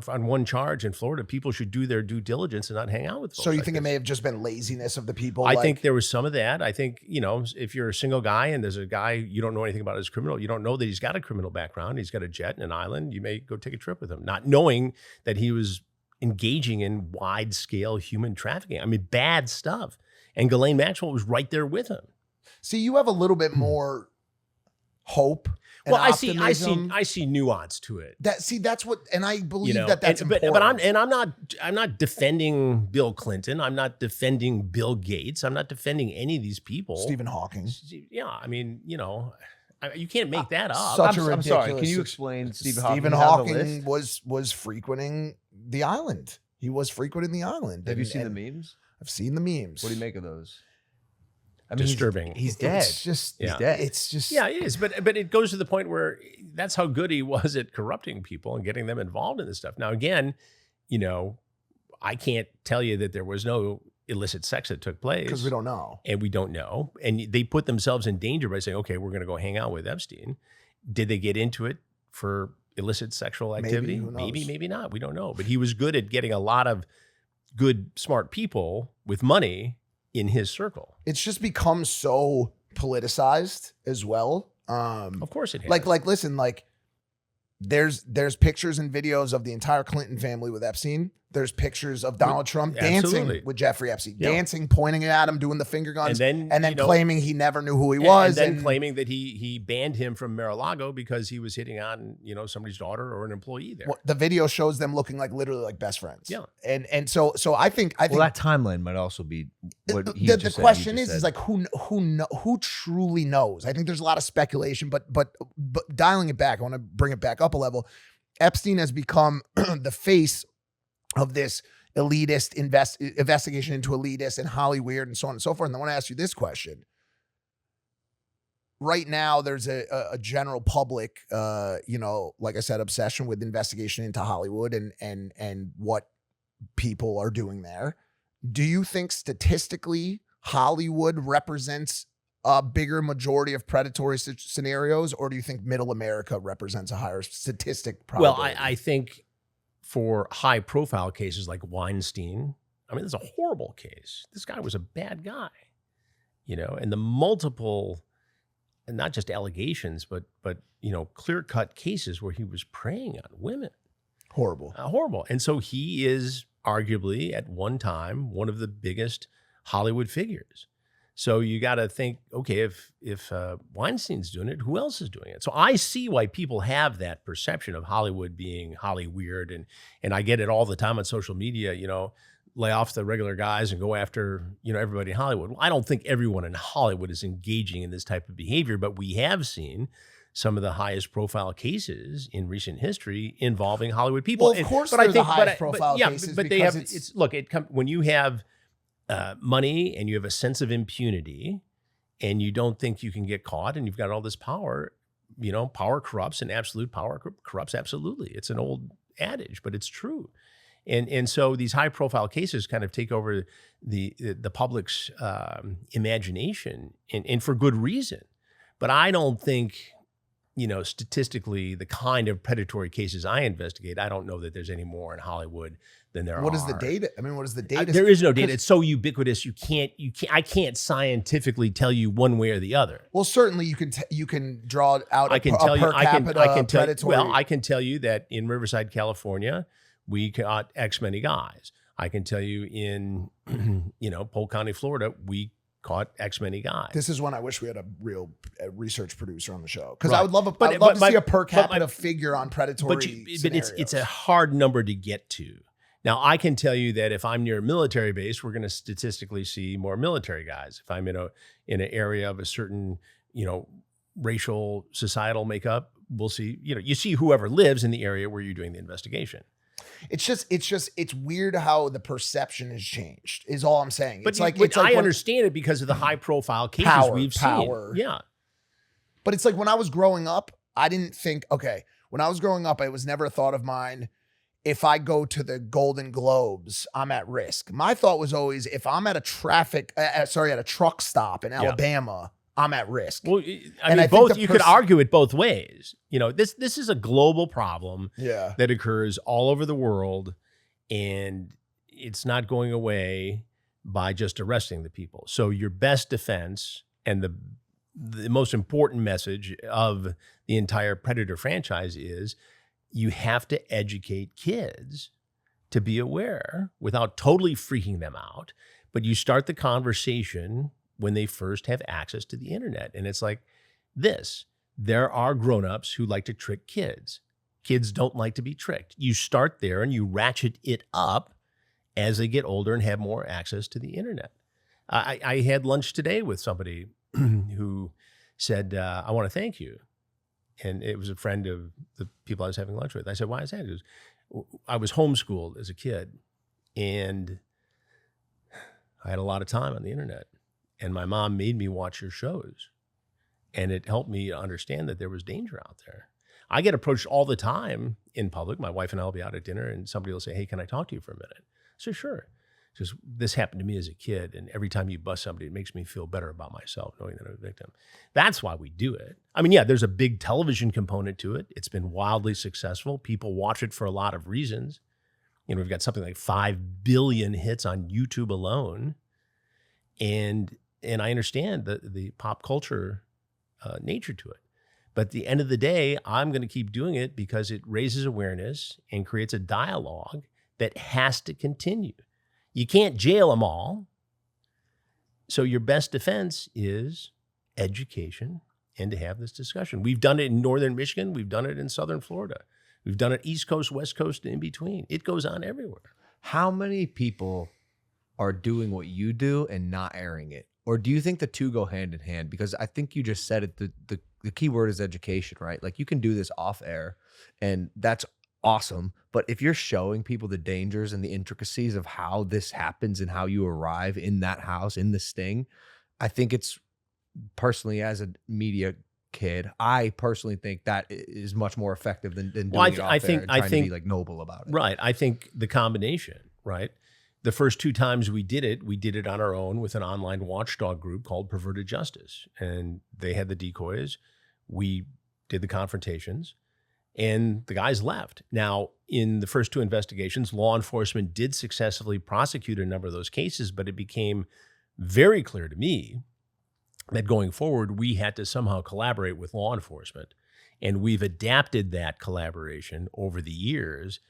on one charge in Florida. People should do their due diligence and not hang out with folks. So you like think this. It may have just been laziness of the people? I think there was some of that. I think, if you're a single guy and there's a guy, you don't know anything about his criminal, you don't know that he's got a criminal background, he's got a jet and an island, you may go take a trip with him, not knowing that he was engaging in wide scale human trafficking. I mean, bad stuff. And Ghislaine Maxwell was right there with him. See, you have a little bit more hope. Well, optimism. I see nuance to it. That's what, and I believe You know, that's important. But I'm not defending Bill Clinton. I'm not defending Bill Gates. I'm not defending any of these people. Stephen Hawking. Yeah, I mean, you know, you can't make that up. Such a I'm sorry. ridiculous- Can you explain Stephen Stephen Hawking? Hawking was frequenting the island. He was frequenting the island. Have you And- seen the and memes? I've seen the memes. What do you make of those? I Disturbing. He's dead. It's just, He's dead. It's just, Yeah, it is. But it goes to the point where that's how good he was at corrupting people and getting them involved in this stuff. Now, again, you know, I can't tell you that there was no illicit sex that took place. because we don't know. And we don't know. And they put themselves in danger by saying, okay, we're going to go hang out with Epstein. Did they get into it for illicit sexual activity? Who knows? Maybe not. We don't know. But he was good at getting a lot of good, smart people with money in his circle. It's just become so politicized as well. Of course it has. Like, listen, like there's pictures and videos of the entire Clinton family with Epstein. There's pictures of Donald Trump Absolutely. dancing with Jeffrey Epstein, Yeah. dancing, pointing at him, doing the finger guns, And then, you know, claiming he never knew who he was, and then claiming that he banned him from Mar-a-Lago because he was hitting on, you know, somebody's daughter or an employee there. well, the video shows them looking like literally like best friends. Yeah. And so I think Well, that timeline might also be what he the just said, question you just is said. like who truly knows? I think there's a lot of speculation, but dialing it back, I want to bring it back up a level. Epstein has become the face of this elitist investigation into elitists and Hollywood and so on and so forth. And I want to ask you this question. Right now, there's a general public, you know, like I said, obsession with investigation into Hollywood and what people are doing there. Do you think statistically Hollywood represents a bigger majority of predatory scenarios, or do you think middle America represents a higher statistic probability? Well, I think for high profile cases like Weinstein, I mean, it's a horrible case. This guy was a bad guy, you know, and the multiple, and not just allegations, but you know, clear cut cases where he was preying on women. Horrible. Horrible. And so he is arguably at one time one of the biggest Hollywood figures. So you got to think, okay, if Weinstein's doing it, who else is doing it? So I see why people have that perception of Hollywood being Hollyweird, and I get it all the time on social media. You know, lay off the regular guys and go after, you know, everybody in Hollywood. Well, I don't think everyone in Hollywood is engaging in this type of behavior, but we have seen some of the highest profile cases in recent history involving Hollywood people. Well, of course, they're the highest profile cases. But they have. Because When you have money and you have a sense of impunity and you don't think you can get caught and you've got all this power, you know, power corrupts and absolute power corrupts absolutely. It's an old adage, but it's true. And so these high profile cases kind of take over the public's imagination and for good reason. But I don't think, you know, statistically, the kind of predatory cases I investigate, I don't know that there's any more in Hollywood than there are. what is the data? I mean, what is the data? There is no data. It's so ubiquitous. I can't scientifically tell you one way or the other. Well, certainly you can draw out I can tell you. per capita predatory. Well, I can tell you that in Riverside, California, we caught X many guys. I can tell you in, you know, Polk County, Florida, we caught X many guys. This is when I wish we had a real research producer on the show, because Right. I would love But- I'd love but to see my- a per but my- capita figure on predatory. But scenarios. it's a hard number to get to. Now, I can tell you that if I'm near a military base, we're going to statistically see more military guys. If I'm in an area of a certain, you know, racial societal makeup, we'll see, you know, you see whoever lives in the area where you're doing the investigation. It's weird how the perception has changed. Is all I'm saying. But It's like I when- understand it because of the high profile cases Power, we've power. seen. Yeah. But it's like when I was growing up, I didn't think, okay, when I was growing up, it was never a thought of mine, if I go to the Golden Globes, I'm at risk. My thought was always, if I'm at a truck stop in Alabama, I'm at risk. Well, I And mean, I think both. the You could argue it both ways. You know, this is a global problem Yeah. that occurs all over the world, and it's not going away by just arresting the people. So your best defense and the most important message of the entire Predator franchise is you have to educate kids to be aware without totally freaking them out. But you start the conversation when they first have access to the internet. And it's like this. there are grown-ups who like to trick kids. Kids don't like to be tricked. You start there and you ratchet it up as they get older and have more access to the internet. I had lunch today with somebody who said, I want to thank you. And it was a friend of the people I was having lunch with. I said, why is that? He goes, I was homeschooled as a kid, and I had a lot of time on the internet. And my mom made me watch your shows. And it helped me understand that there was danger out there. I get approached all the time in public. My wife and I will be out at dinner, and somebody will say, hey, can I talk to you for a minute? So sure. Just this happened to me as a kid, and every time you bust somebody, it makes me feel better about myself, knowing that I'm a victim. That's why we do it. I mean, yeah, there's a big television component to it. It's been wildly successful. People watch it for a lot of reasons. You know, we've got something like 5 billion hits on YouTube alone. And I understand the pop culture nature to it. But at the end of the day, I'm going to keep doing it because it raises awareness and creates a dialogue that has to continue. You can't jail them all. So your best defense is education and to have this discussion. We've done it in northern Michigan. We've done it in southern Florida. We've done it East Coast, West Coast, and in between. It goes on everywhere. How many people are doing what you do and not airing it? Or do you think the two go hand in hand? Because I think you just said it, the key word is education, right? Like you can do this off air and that's awesome. But if you're showing people the dangers and the intricacies of how this happens and how you arrive in that house, in the sting, I think it's personally as a media kid, I personally think that is much more effective than doing it off air and trying to be like noble about it. Right. I think the combination, right? The first 2 times we did it on our own with an online watchdog group called Perverted Justice. And they had the decoys. We did the confrontations. And the guys left. Now, in the first 2 investigations, law enforcement did successfully prosecute a number of those cases, but it became very clear to me that going forward, we had to somehow collaborate with law enforcement. And we've adapted that collaboration over the years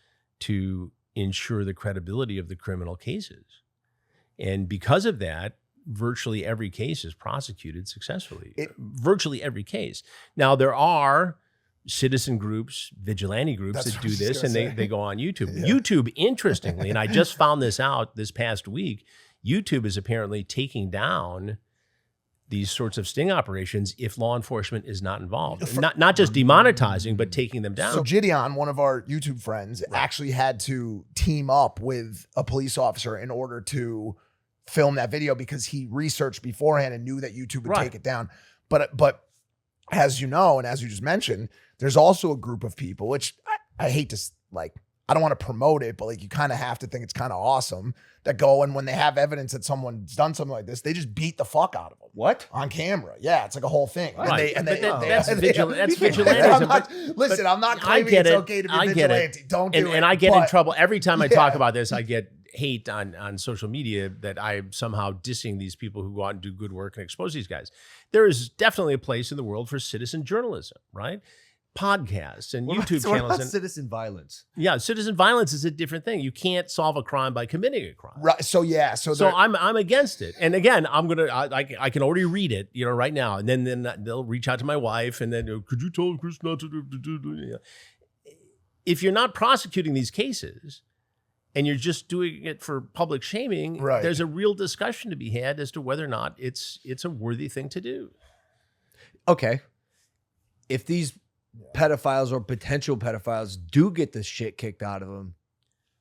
to ensure the credibility of the criminal cases. And because of that, virtually every case is prosecuted successfully. Virtually every case. Now, there are citizen groups, vigilante groups that do this, and they go on YouTube. Yeah. YouTube, interestingly, and I just found this out this past week, YouTube is apparently taking down these sorts of sting operations if law enforcement is not involved. Not just demonetizing, but taking them down. So Gideon, one of our YouTube friends, actually had to team up with a police officer in order to film that video because he researched beforehand and knew that YouTube would take it down. But as you know, and as you just mentioned, there's also a group of people, which I hate to, like, I don't want to promote it, but like you kind of have to think it's kind of awesome, that go and when they have evidence that someone's done something like this, they just beat the fuck out of them. What? On camera. Yeah, it's like a whole thing. Right. That's vigilantism. Listen, I'm not claiming it's okay to be vigilante. Don't do it. And I get in trouble. Every time I talk about this, I get hate on social media that I'm somehow dissing these people who go out and do good work and expose these guys. There is definitely a place in the world for citizen journalism, right? Podcasts and YouTube channels. And citizen violence. Yeah, citizen violence is a different thing. You can't solve a crime by committing a crime. Right. So yeah. So I'm against it. And again, I can already read it, right now. And then they'll reach out to my wife and then could you tell Chris not to do? If you're not prosecuting these cases and you're just doing it for public shaming, there's a real discussion to be had as to whether or not it's a worthy thing to do. Okay. If these pedophiles or potential pedophiles do get the shit kicked out of them,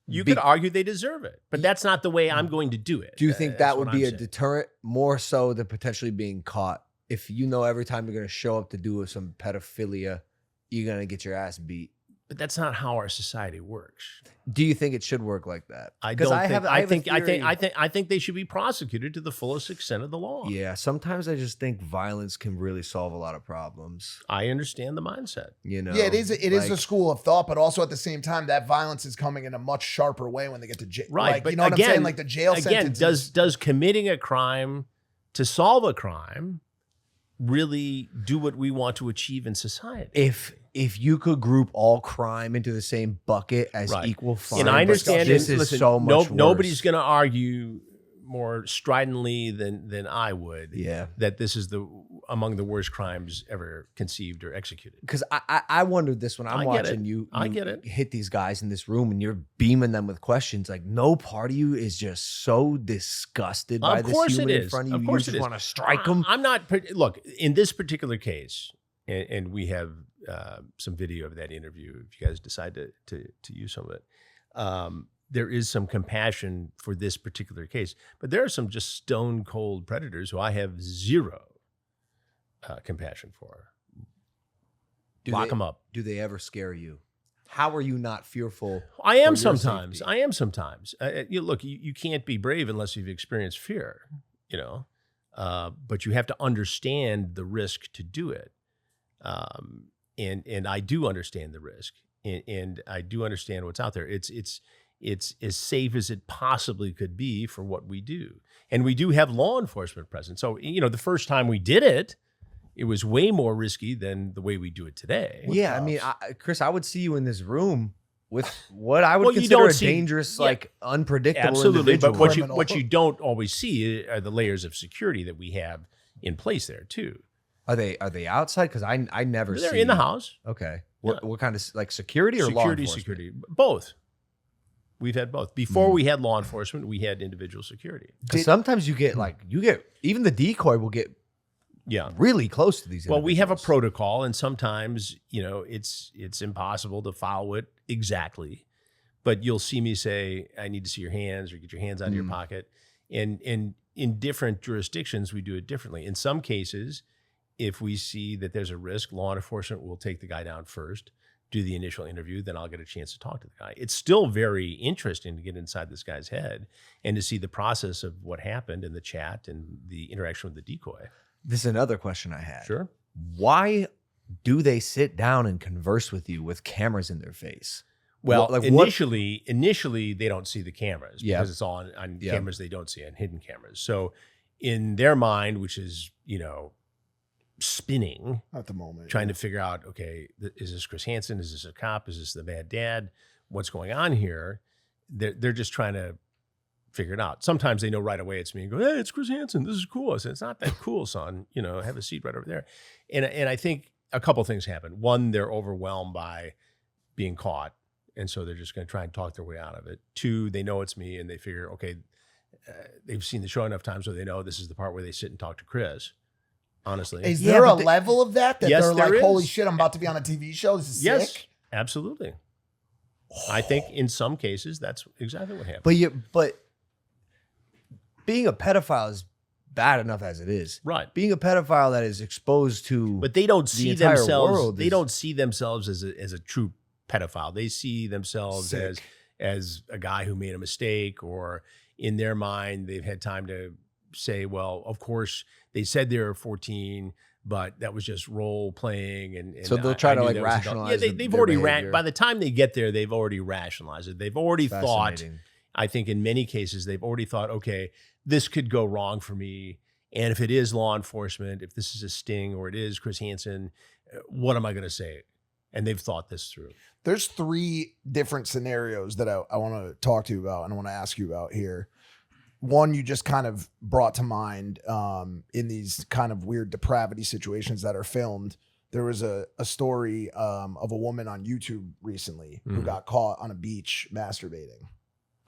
you could argue they deserve it, but that's not the way I'm going to do it. Do you think that would be a deterrent more so than potentially being caught? If you know every time you're going to show up to do some pedophilia, you're going to get your ass beat. But that's not how our society works. Do you think it should work like that? I think they should be prosecuted to the fullest extent of the law. Yeah, sometimes I just think violence can really solve a lot of problems. I understand the mindset. Yeah, it is a school of thought, but also at the same time, that violence is coming in a much sharper way when they get to jail. Right, like, but you know what I'm saying? Like the jail sentence. Does committing a crime to solve a crime really do what we want to achieve in society? If you could group all crime into the same bucket as equal fine, and I understand this is so much worse. Nobody's going to argue more stridently than I would. Yeah, that this is among the worst crimes ever conceived or executed. Because I wondered this when I'm watching you. I get it. Hit these guys in this room and you're beaming them with questions. Like no part of you is just so disgusted by this human in front of you. Of course you just want to strike them. I'm not. Look, in this particular case, and we have some video of that interview. If you guys decide to use some of it, there is some compassion for this particular case. But there are some just stone cold predators who I have zero compassion for. Lock them up. Do they ever scare you? How are you not fearful? I am sometimes. Look, you can't be brave unless you've experienced fear, but you have to understand the risk to do it. And I do understand the risk, and I do understand what's out there. It's as safe as it possibly could be for what we do. And we do have law enforcement present. So, the first time we did it, it was way more risky than the way we do it today. Yeah, I mean, Chris, I would see you in this room with what I would consider a dangerous, unpredictable absolutely, individual. but what you don't always see are the layers of security that we have in place there too. Are they outside? Because I never see. They're in the house. Okay. What kind of security or law enforcement? Security, both. We've had both. Before we had law enforcement, we had individual security. Because sometimes you get even the decoy will get really close to these. Well, we have a protocol, and sometimes it's impossible to follow it exactly. But you'll see me say, "I need to see your hands," or "Get your hands out of your pocket." And in different jurisdictions, we do it differently. In some cases, if we see that there's a risk, law enforcement will take the guy down first, do the initial interview, then I'll get a chance to talk to the guy. It's still very interesting to get inside this guy's head and to see the process of what happened in the chat and the interaction with the decoy. This is another question I had. Sure. Why do they sit down and converse with you with cameras in their face? Well, initially they don't see the cameras because it's all on cameras they don't see, on hidden cameras. So in their mind, which is, spinning at the moment, trying to figure out, okay, is this Chris Hansen? Is this a cop? Is this the bad dad? What's going on here? They're just trying to figure it out. Sometimes they know right away it's me and go, "Hey, it's Chris Hansen. This is cool." I said, "It's not that cool, son. Have a seat right over there." And I think a couple things happen. One, they're overwhelmed by being caught, and so they're just going to try and talk their way out of it. Two, they know it's me, and they figure, okay, they've seen the show enough times so they know this is the part where they sit and talk to Chris. Honestly, is there a level of that yes, they're like, is. "Holy shit, I'm about to be on a TV show. This is sick"? Absolutely. I think in some cases that's exactly what happened. But being a pedophile is bad enough as it is. Right. Being a pedophile that is exposed to, but they don't see themselves. World they don't see themselves as a true pedophile. They see themselves as a guy who made a mistake, or in their mind they've had time to say, well, of course they said they were 14, but that was just role playing, and so they'll try to rationalize. Yeah, they've already by the time they get there, they've already rationalized it. They've already thought. I think in many cases they've already thought, okay, this could go wrong for me, and if it is law enforcement, if this is a sting, or it is Chris Hansen, what am I going to say? And they've thought this through. There's 3 different scenarios that I want to talk to you about and I want to ask you about here. One you just kind of brought to mind in these kind of weird depravity situations that are filmed. There was a story of a woman on YouTube recently who got caught on a beach masturbating.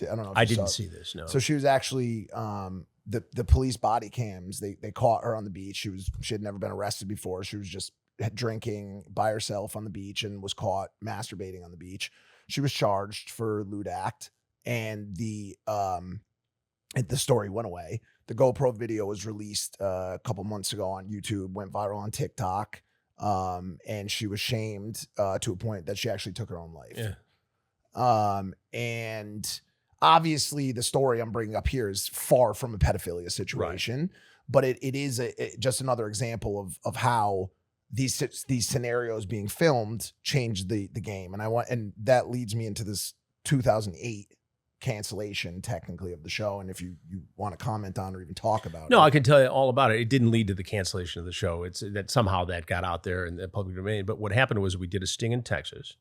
I don't know if I didn't see this, no. So she was actually the police body cams, they caught her on the beach. She had never been arrested before. She was just drinking by herself on the beach and was caught masturbating on the beach. She was charged for lewd act, and the story went away. The GoPro video was released a couple months ago on YouTube, went viral on TikTok, and she was shamed to a point that she actually took her own life. Yeah. And obviously the story I'm bringing up here is far from a pedophilia situation, but it is just another example of how these scenarios being filmed change the game. And that leads me into this 2008 cancellation technically of the show, and if you want to comment on or even talk about it. No, I can tell you all about it. It didn't lead to the cancellation of the show. It's that somehow that got out there in the public domain. But what happened was we did a sting in Texas,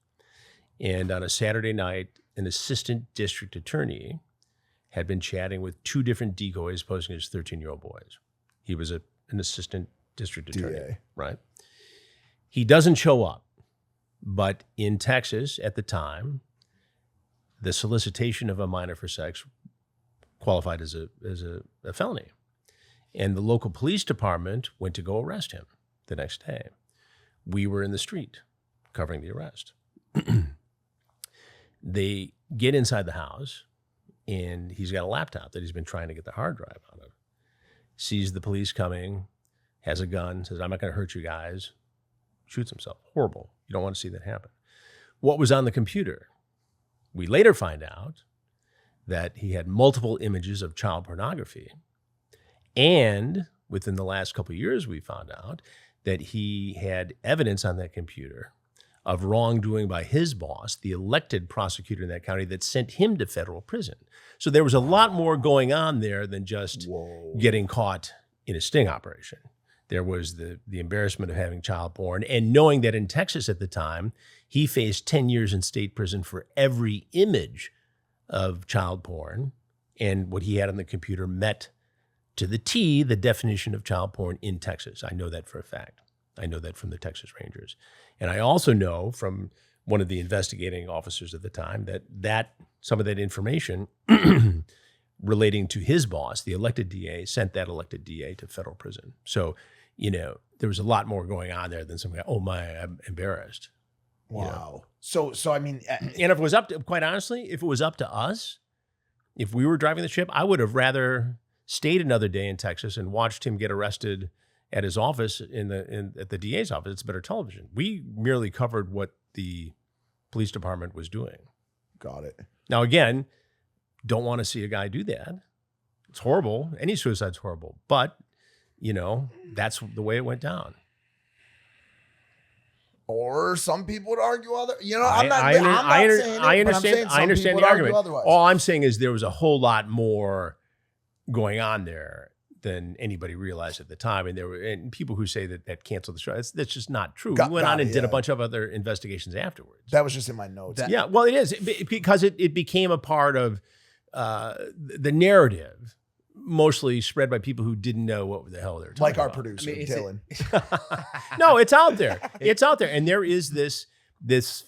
and on a Saturday night, an assistant district attorney had been chatting with 2 different decoys posing as 13-year-old boys. He was an assistant district attorney, DA. right? He doesn't show up. But in Texas at the time, the solicitation of a minor for sex qualified as a felony. And the local police department went to go arrest him the next day. We were in the street covering the arrest. They get inside the house, and he's got a laptop that he's been trying to get the hard drive out of. Sees the police coming, has a gun, says, "I'm not going to hurt you guys." Shoots himself. Horrible. You don't want to see that happen. What was on the computer? We later find out that he had multiple images of child pornography. And within the last couple of years, we found out that he had evidence on that computer of wrongdoing by his boss, the elected prosecutor in that county, that sent him to federal prison. So there was a lot more going on there than just getting caught in a sting operation. There was the embarrassment of having child porn, and knowing that in Texas at the time, he faced 10 years in state prison for every image of child porn, and what he had on the computer met to the T the definition of child porn in Texas. I know that for a fact. I know that from the Texas Rangers. And I also know from one of the investigating officers at the time that some of that information relating to his boss, the elected DA, sent that elected DA to federal prison. So, there was a lot more going on there than some guy, "Oh my, I'm embarrassed." Wow. So I mean, and if it was quite honestly, if it was up to us, if we were driving the ship, I would have rather stayed another day in Texas and watched him get arrested at his office at the DA's office. It's better television. We merely covered what the police department was doing. Got it. Now, again, don't want to see a guy do that. It's horrible. Any suicide's horrible. But, that's the way it went down. Or some people would argue other. I understand the argument. All I'm saying is there was a whole lot more going on there than anybody realized at the time, and people who say that canceled the show. That's just not true. We went on and did a bunch of other investigations afterwards. That was just in my notes. Yeah, well, it is because it became a part of the narrative, mostly spread by people who didn't know what the hell they're talking like our about. producer, Dylan. No, it's out there. It's out there. And there is this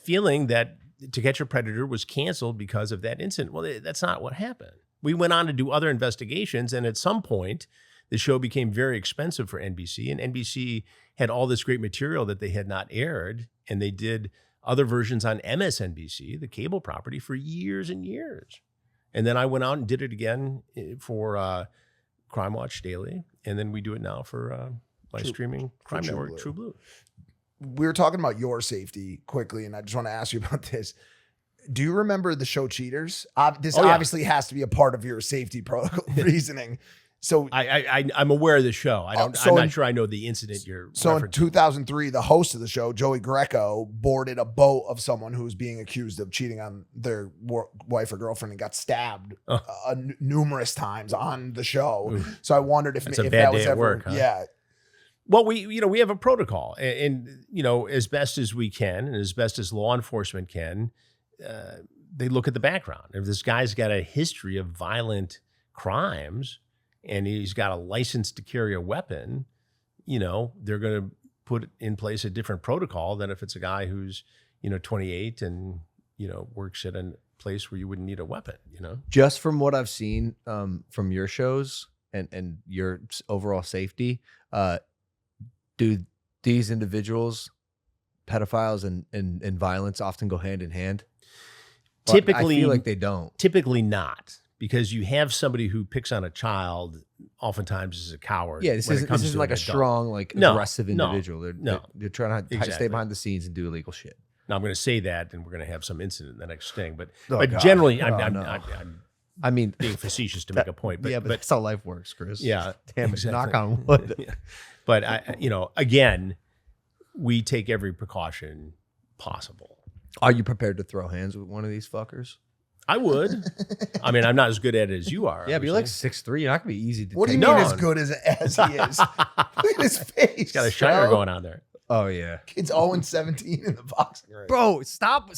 feeling that To Catch a Predator was canceled because of that incident. Well, that's not what happened. We went on to do other investigations, and at some point, the show became very expensive for NBC, and NBC had all this great material that they had not aired, and they did other versions on MSNBC, the cable property, for years and years. And then I went out and did it again for Crime Watch Daily, and then we do it now for my streaming crime network, True Blue. We were talking about your safety quickly, and I just want to ask you about this. Do you remember the show Cheaters? This obviously has to be a part of your safety protocol reasoning. So I'm aware of the show. I'm not sure I know the incident you're referencing. In 2003, the host of the show, Joey Greco, boarded a boat of someone who was being accused of cheating on their wife or girlfriend and got stabbed numerous times on the show. Oof. So I wondered if that was ever work, huh? Yeah. Well, we have a protocol, and as best as we can, and as best as law enforcement can, they look at the background. If this guy's got a history of violent crimes, and he's got a license to carry a weapon, they're going to put in place a different protocol than if it's a guy who's, 28 and, works at a place where you wouldn't need a weapon, Just from what I've seen from your shows and your overall safety, do these individuals, pedophiles and violence, often go hand in hand? Typically, I feel like they don't. Typically not. Because you have somebody who picks on a child, oftentimes is a coward. Yeah, this isn't like a strong, aggressive individual. They're trying to stay behind the scenes and do illegal shit. Now I'm going to say that, and we're going to have some incident in the next thing. But generally, I'm being facetious to make a point. But that's how life works, Chris. Yeah, damn it. Knock on wood. Yeah. But again, we take every precaution possible. Are you prepared to throw hands with one of these fuckers? I would. I mean, I'm not as good at it as you are. Yeah, but you're like 6'3". You're not going to be easy to What do you mean as good as he is? Look at his face. He's got a shiner going on there. Oh, yeah. Kid's 0-17 in the boxing race. Bro, stop.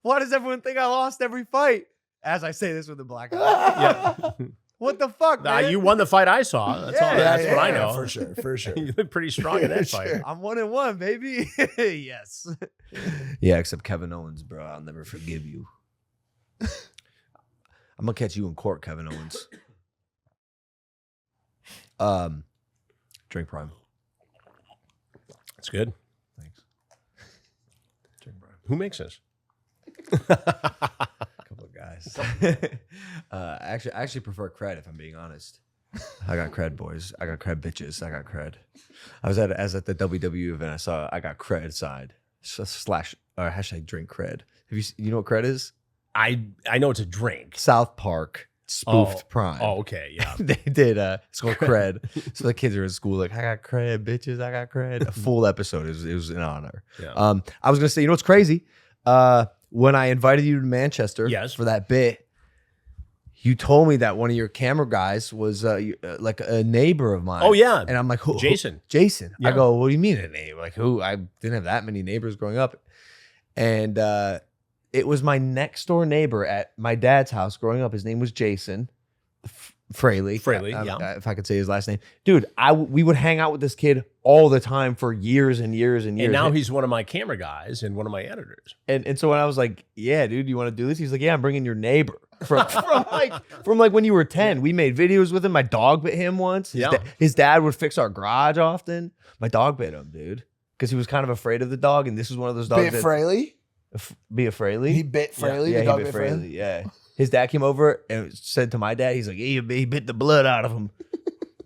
Why does everyone think I lost every fight? As I say this with a black eye. Yeah. What the fuck, man? You won the fight I saw. That's all. That's what I know. For sure. You look pretty strong in that fight. I'm 1-1, baby. Yes. Yeah, except Kevin Owens, bro. I'll never forgive you. I'm gonna catch you in court, Kevin Owens. Drink Prime. That's good. Thanks. Drink Prime. Who makes this? Couple of guys. I actually prefer cred, if I'm being honest. I got cred, boys. I got cred, bitches. I got cred. I was at the WWE event. I saw I got cred side slash or hashtag drink cred. You know what cred is? I know it's a drink. South Park spoofed Prime. Oh, okay, yeah. They did it's called cred. So the kids are in school like, I got cred, bitches. I got cred. A full episode. It was an honor. Yeah. I was gonna say, you know what's crazy? When I invited you to Manchester for that bit, you told me that one of your camera guys was like a neighbor of mine. Oh, yeah. And I'm like, who? Jason. Jason. Yeah. I go, what do you mean a neighbor? Like who? I didn't have that many neighbors growing up. And it was my next door neighbor at my dad's house growing up. His name was Jason Fraley. Yeah. If I could say his last name. Dude, we would hang out with this kid all the time for years and years and years. And now he's one of my camera guys and one of my editors. And so when I was like, yeah, dude, you want to do this? He's like, yeah, I'm bringing your neighbor. From like when you were 10. We made videos with him. My dog bit him once. His dad would fix our garage often. My dog bit him, dude. Because he was kind of afraid of the dog. And this was one of those dogs. Bit Fraley? Be a Fraley? He bit Fraley? Yeah, the dog he bit Fraley? Fraley. Yeah. His dad came over and said to my dad, he's like, yeah, he bit the blood out of him.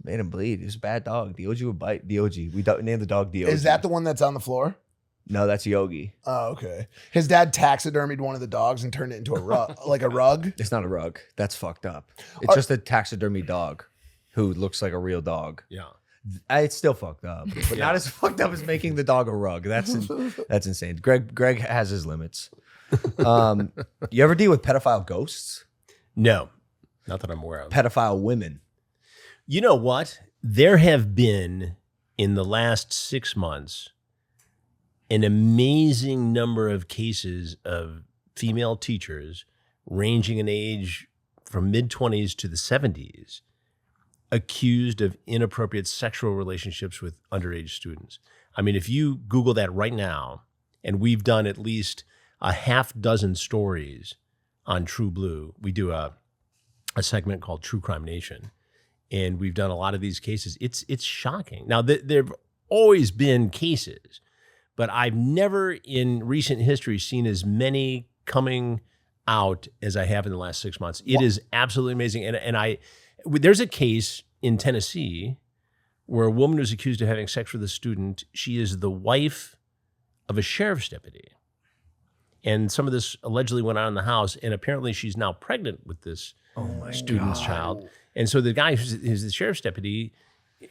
Made him bleed. He was a bad dog. Dog would bite. Dog. We named the dog Dog. Is that the one that's on the floor? No, that's Yogi. Oh, okay. His dad taxidermied one of the dogs and turned it into a rug, like a rug. It's not a rug. That's fucked up. It's just a taxidermy dog who looks like a real dog. Yeah. It's still fucked up, but not as fucked up as making the dog a rug. That's insane. Greg has his limits. You ever deal with pedophile ghosts? No, not that I'm aware of. Pedophile women. You know what? There have been, in the last 6 months, an amazing number of cases of female teachers ranging in age from mid-20s to the 70s accused of inappropriate sexual relationships with underage students. I mean, if you Google that right now, and we've done at least a half dozen stories on True Blue. We do a segment called True Crime Nation, and we've done a lot of these cases. It's shocking. Now, there have always been cases, but I've never in recent history seen as many coming out as I have in the last 6 months. It is absolutely amazing. And there's a case in Tennessee where a woman was accused of having sex with a student. She is the wife of a sheriff's deputy. And some of this allegedly went on in the house, and apparently she's now pregnant with this student's child. And so the guy who's the sheriff's deputy,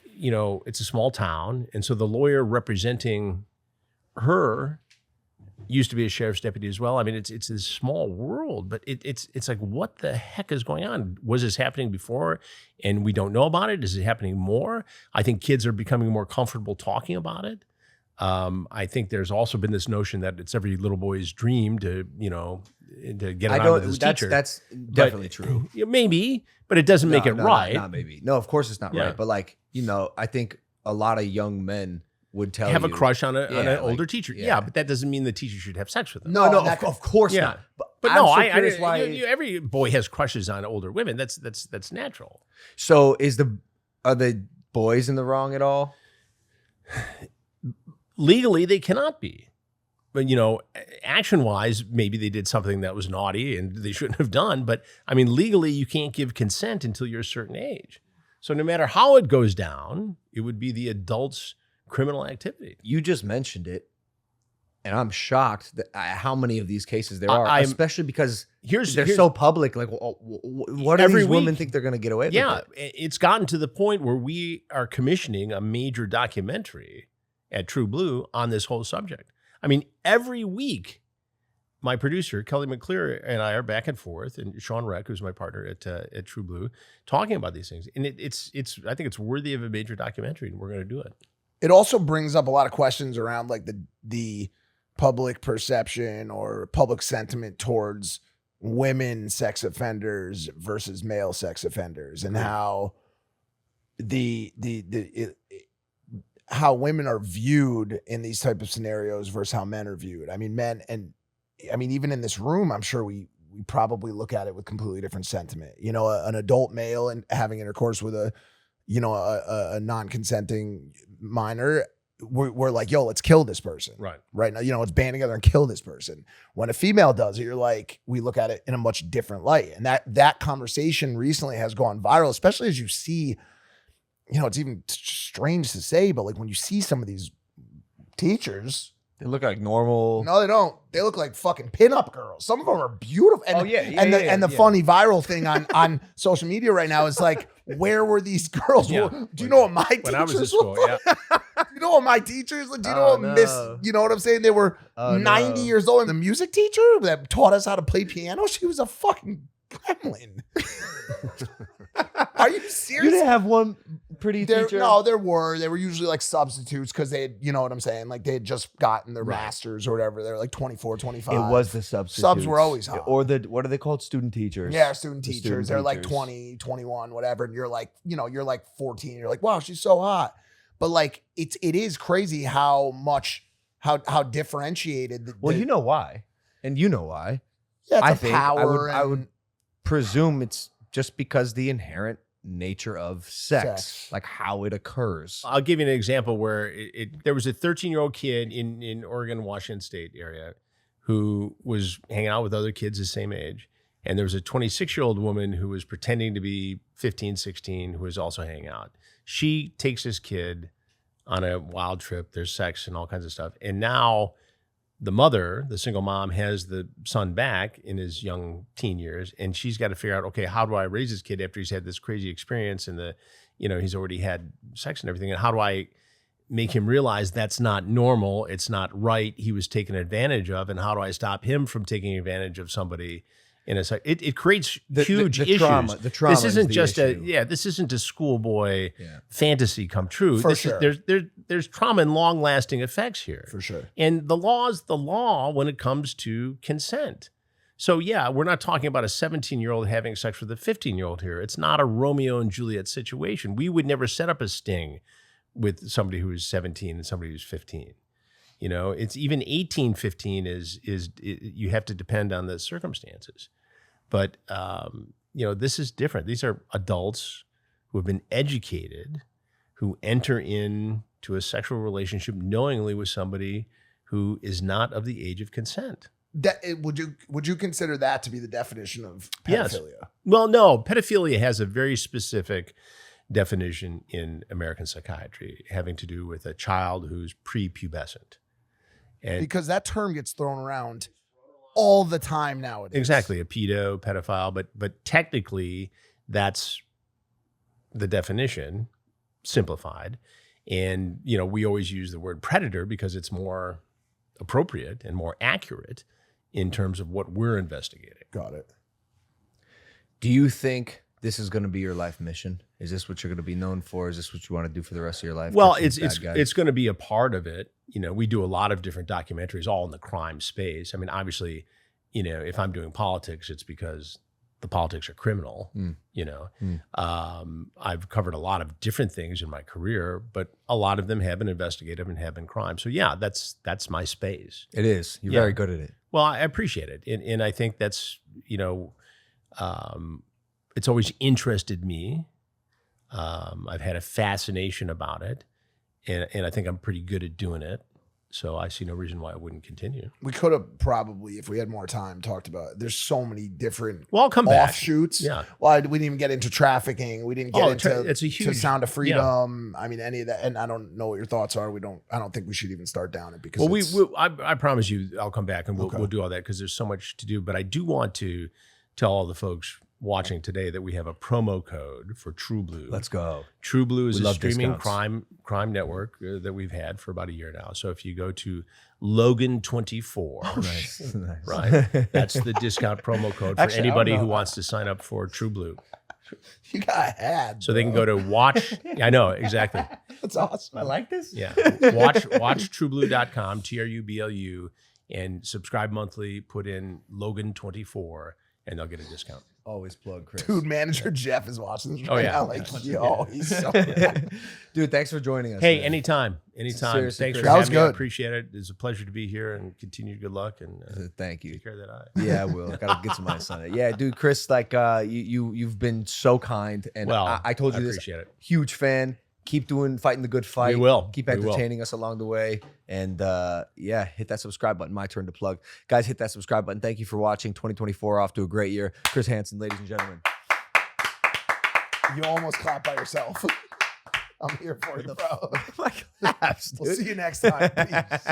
you know, it's a small town, and so the lawyer representing her used to be a sheriff's deputy as well. I mean, it's this small world, but it's like, what the heck is going on? Was this happening before and we don't know about it? Is it happening more? I think kids are becoming more comfortable talking about it. I think there's also been this notion that it's every little boy's dream to get around with his teacher. That's definitely true. Maybe, but it doesn't make it right. Not maybe. No, of course it's not right. But like, I think a lot of young men would tell have you. a crush on an like, older teacher. Yeah, but that doesn't mean the teacher should have sex with them. No, of course not. But no, every boy has crushes on older women. That's natural. So are the boys in the wrong at all? Legally, they cannot be. But, action-wise, maybe they did something that was naughty and they shouldn't have done. But, I mean, legally, you can't give consent until you're a certain age. So no matter how it goes down, it would be the adult's criminal activity. You just mentioned it, and I'm shocked at how many of these cases there are, especially because they're so public. Like, what do these women think they're going to get away with? Yeah, it's gotten to the point where we are commissioning a major documentary at True Blue on this whole subject. I mean, every week, my producer, Kelly McClure, and I are back and forth, and Sean Reck, who's my partner at True Blue, talking about these things. And I think it's worthy of a major documentary, and we're going to do it. It also brings up a lot of questions around like the public perception or public sentiment towards women sex offenders versus male sex offenders, and how how women are viewed in these type of scenarios versus how men are viewed. I mean, men, and I mean, even in this room, I'm sure we probably look at it with completely different sentiment. You know, an adult male and having intercourse with a non-consenting minor, we're like, yo, let's kill this person. Right now, you know, let's band together and kill this person. When a female does it, you're like, we look at it in a much different light. And that conversation recently has gone viral, especially as you see, you know, it's even strange to say, but like when you see some of these teachers, they look like normal. No, they don't. They look like fucking pinup girls. Some of them are beautiful. And, the funny viral thing on social media right now is like, where were these girls? Yeah. Do you know what my teachers when I was in school? Yeah. Do you know what my teachers? Do you know what you know what I'm saying? They were 90 years old. And the music teacher that taught us how to play piano, she was a fucking gremlin. Are you serious? You didn't have one pretty teacher? No, there were. They were usually like substitutes because they had, you know what I'm saying? Like they had just gotten their masters or whatever. They were like 24, 25. It was the substitutes. Subs were always hot. Or what are they called? Student teachers. Yeah, student teachers. They're like 20, 21, whatever. And you're like, you know, you're like 14. You're like, wow, she's so hot. But like, it is crazy how differentiated. Well, you know why. And you know why. Yeah, it's power. I would presume it's just because the inherent nature of sex, like how it occurs. I'll give you an example where there was a 13-year-old kid in Oregon, Washington State area who was hanging out with other kids the same age. And there was a 26-year-old woman who was pretending to be 15, 16, who was also hanging out. She takes this kid on a wild trip. There's sex and all kinds of stuff. And now the mother, the single mom, has the son back in his young teen years, and she's got to figure out, okay, how do I raise this kid after he's had this crazy experience and he's already had sex and everything, and how do I make him realize that's not normal, it's not right, he was taken advantage of, and how do I stop him from taking advantage of somebody in a it creates huge issues. The trauma. This isn't just issue. this isn't a schoolboy fantasy come true. For sure. There's trauma and long lasting effects here. For sure. And the law is the law when it comes to consent. So yeah, we're not talking about a 17-year-old having sex with a 15-year-old here. It's not a Romeo and Juliet situation. We would never set up a sting with somebody who is 17 and somebody who's 15. You know, it's even 18, 15 is you have to depend on the circumstances. But, this is different. These are adults who have been educated, who enter into a sexual relationship knowingly with somebody who is not of the age of consent. Would you consider that to be the definition of pedophilia? Yes. Well, no, pedophilia has a very specific definition in American psychiatry, having to do with a child who's prepubescent. And because that term gets thrown around all the time nowadays. Exactly, a pedophile, but technically that's the definition, simplified. And we always use the word predator because it's more appropriate and more accurate in terms of what we're investigating. Got it. Do you think this is going to be your life mission? Is this what you're going to be known for? Is this what you want to do for the rest of your life? Well, it's going to be a part of it. We do a lot of different documentaries, all in the crime space. I mean, obviously, if I'm doing politics, it's because the politics are criminal. I've covered a lot of different things in my career, but a lot of them have been investigative and have been crime. So yeah, that's my space. It is. You're very good at it. Well, I appreciate it, and I think that's it's always interested me. I've had a fascination about it, and I think I'm pretty good at doing it. So I see no reason why I wouldn't continue. We could have probably, if we had more time, talked about it. There's so many different I'll come back. Offshoots. Yeah. Well, we didn't even get into trafficking. We didn't get into it's a huge, to Sound of Freedom. Yeah. I mean, any of that. And I don't know what your thoughts are. I don't think we should even start down it because. Well, I promise you, I'll come back and we'll do all that because there's so much to do. But I do want to tell all the folks watching today that we have a promo code for True Blue. Let's go. True Blue is a streaming discounts. crime network that we've had for about a year now. So if you go to Logan 24, nice. Right, that's the discount promo code for Actually, anybody who wants to sign up for True Blue. You got had. So they can go to watch. I know exactly. That's awesome. I like this. Yeah, watchtrueblue.com, TRUBLU, and subscribe monthly. Put in Logan 24. and they'll get a discount. Always plug Chris. Dude, manager Jeff is watching this Oh, right yeah. now. Like, yo, he's so Dude, thanks for joining us. Hey, man. anytime. Seriously, Thanks Chris. for That having was me. I good. appreciate it. It's a pleasure to be here, and continued good luck. And Thank you. take care of that eye. Yeah, I will. Gotta get some ice on it. Yeah, dude, Chris, like you've been so kind, and Well, I told you this. appreciate it. Huge fan. Keep fighting the good fight. We will. Keep We will. entertaining us along the way. And yeah, hit that subscribe button. My turn to plug. Guys, hit that subscribe button. Thank you for watching. 2024 off to a great year. Chris Hansen, ladies and gentlemen. You almost clapped by yourself. I'm here for you, bro. My claps, We'll dude. see you next time. Peace.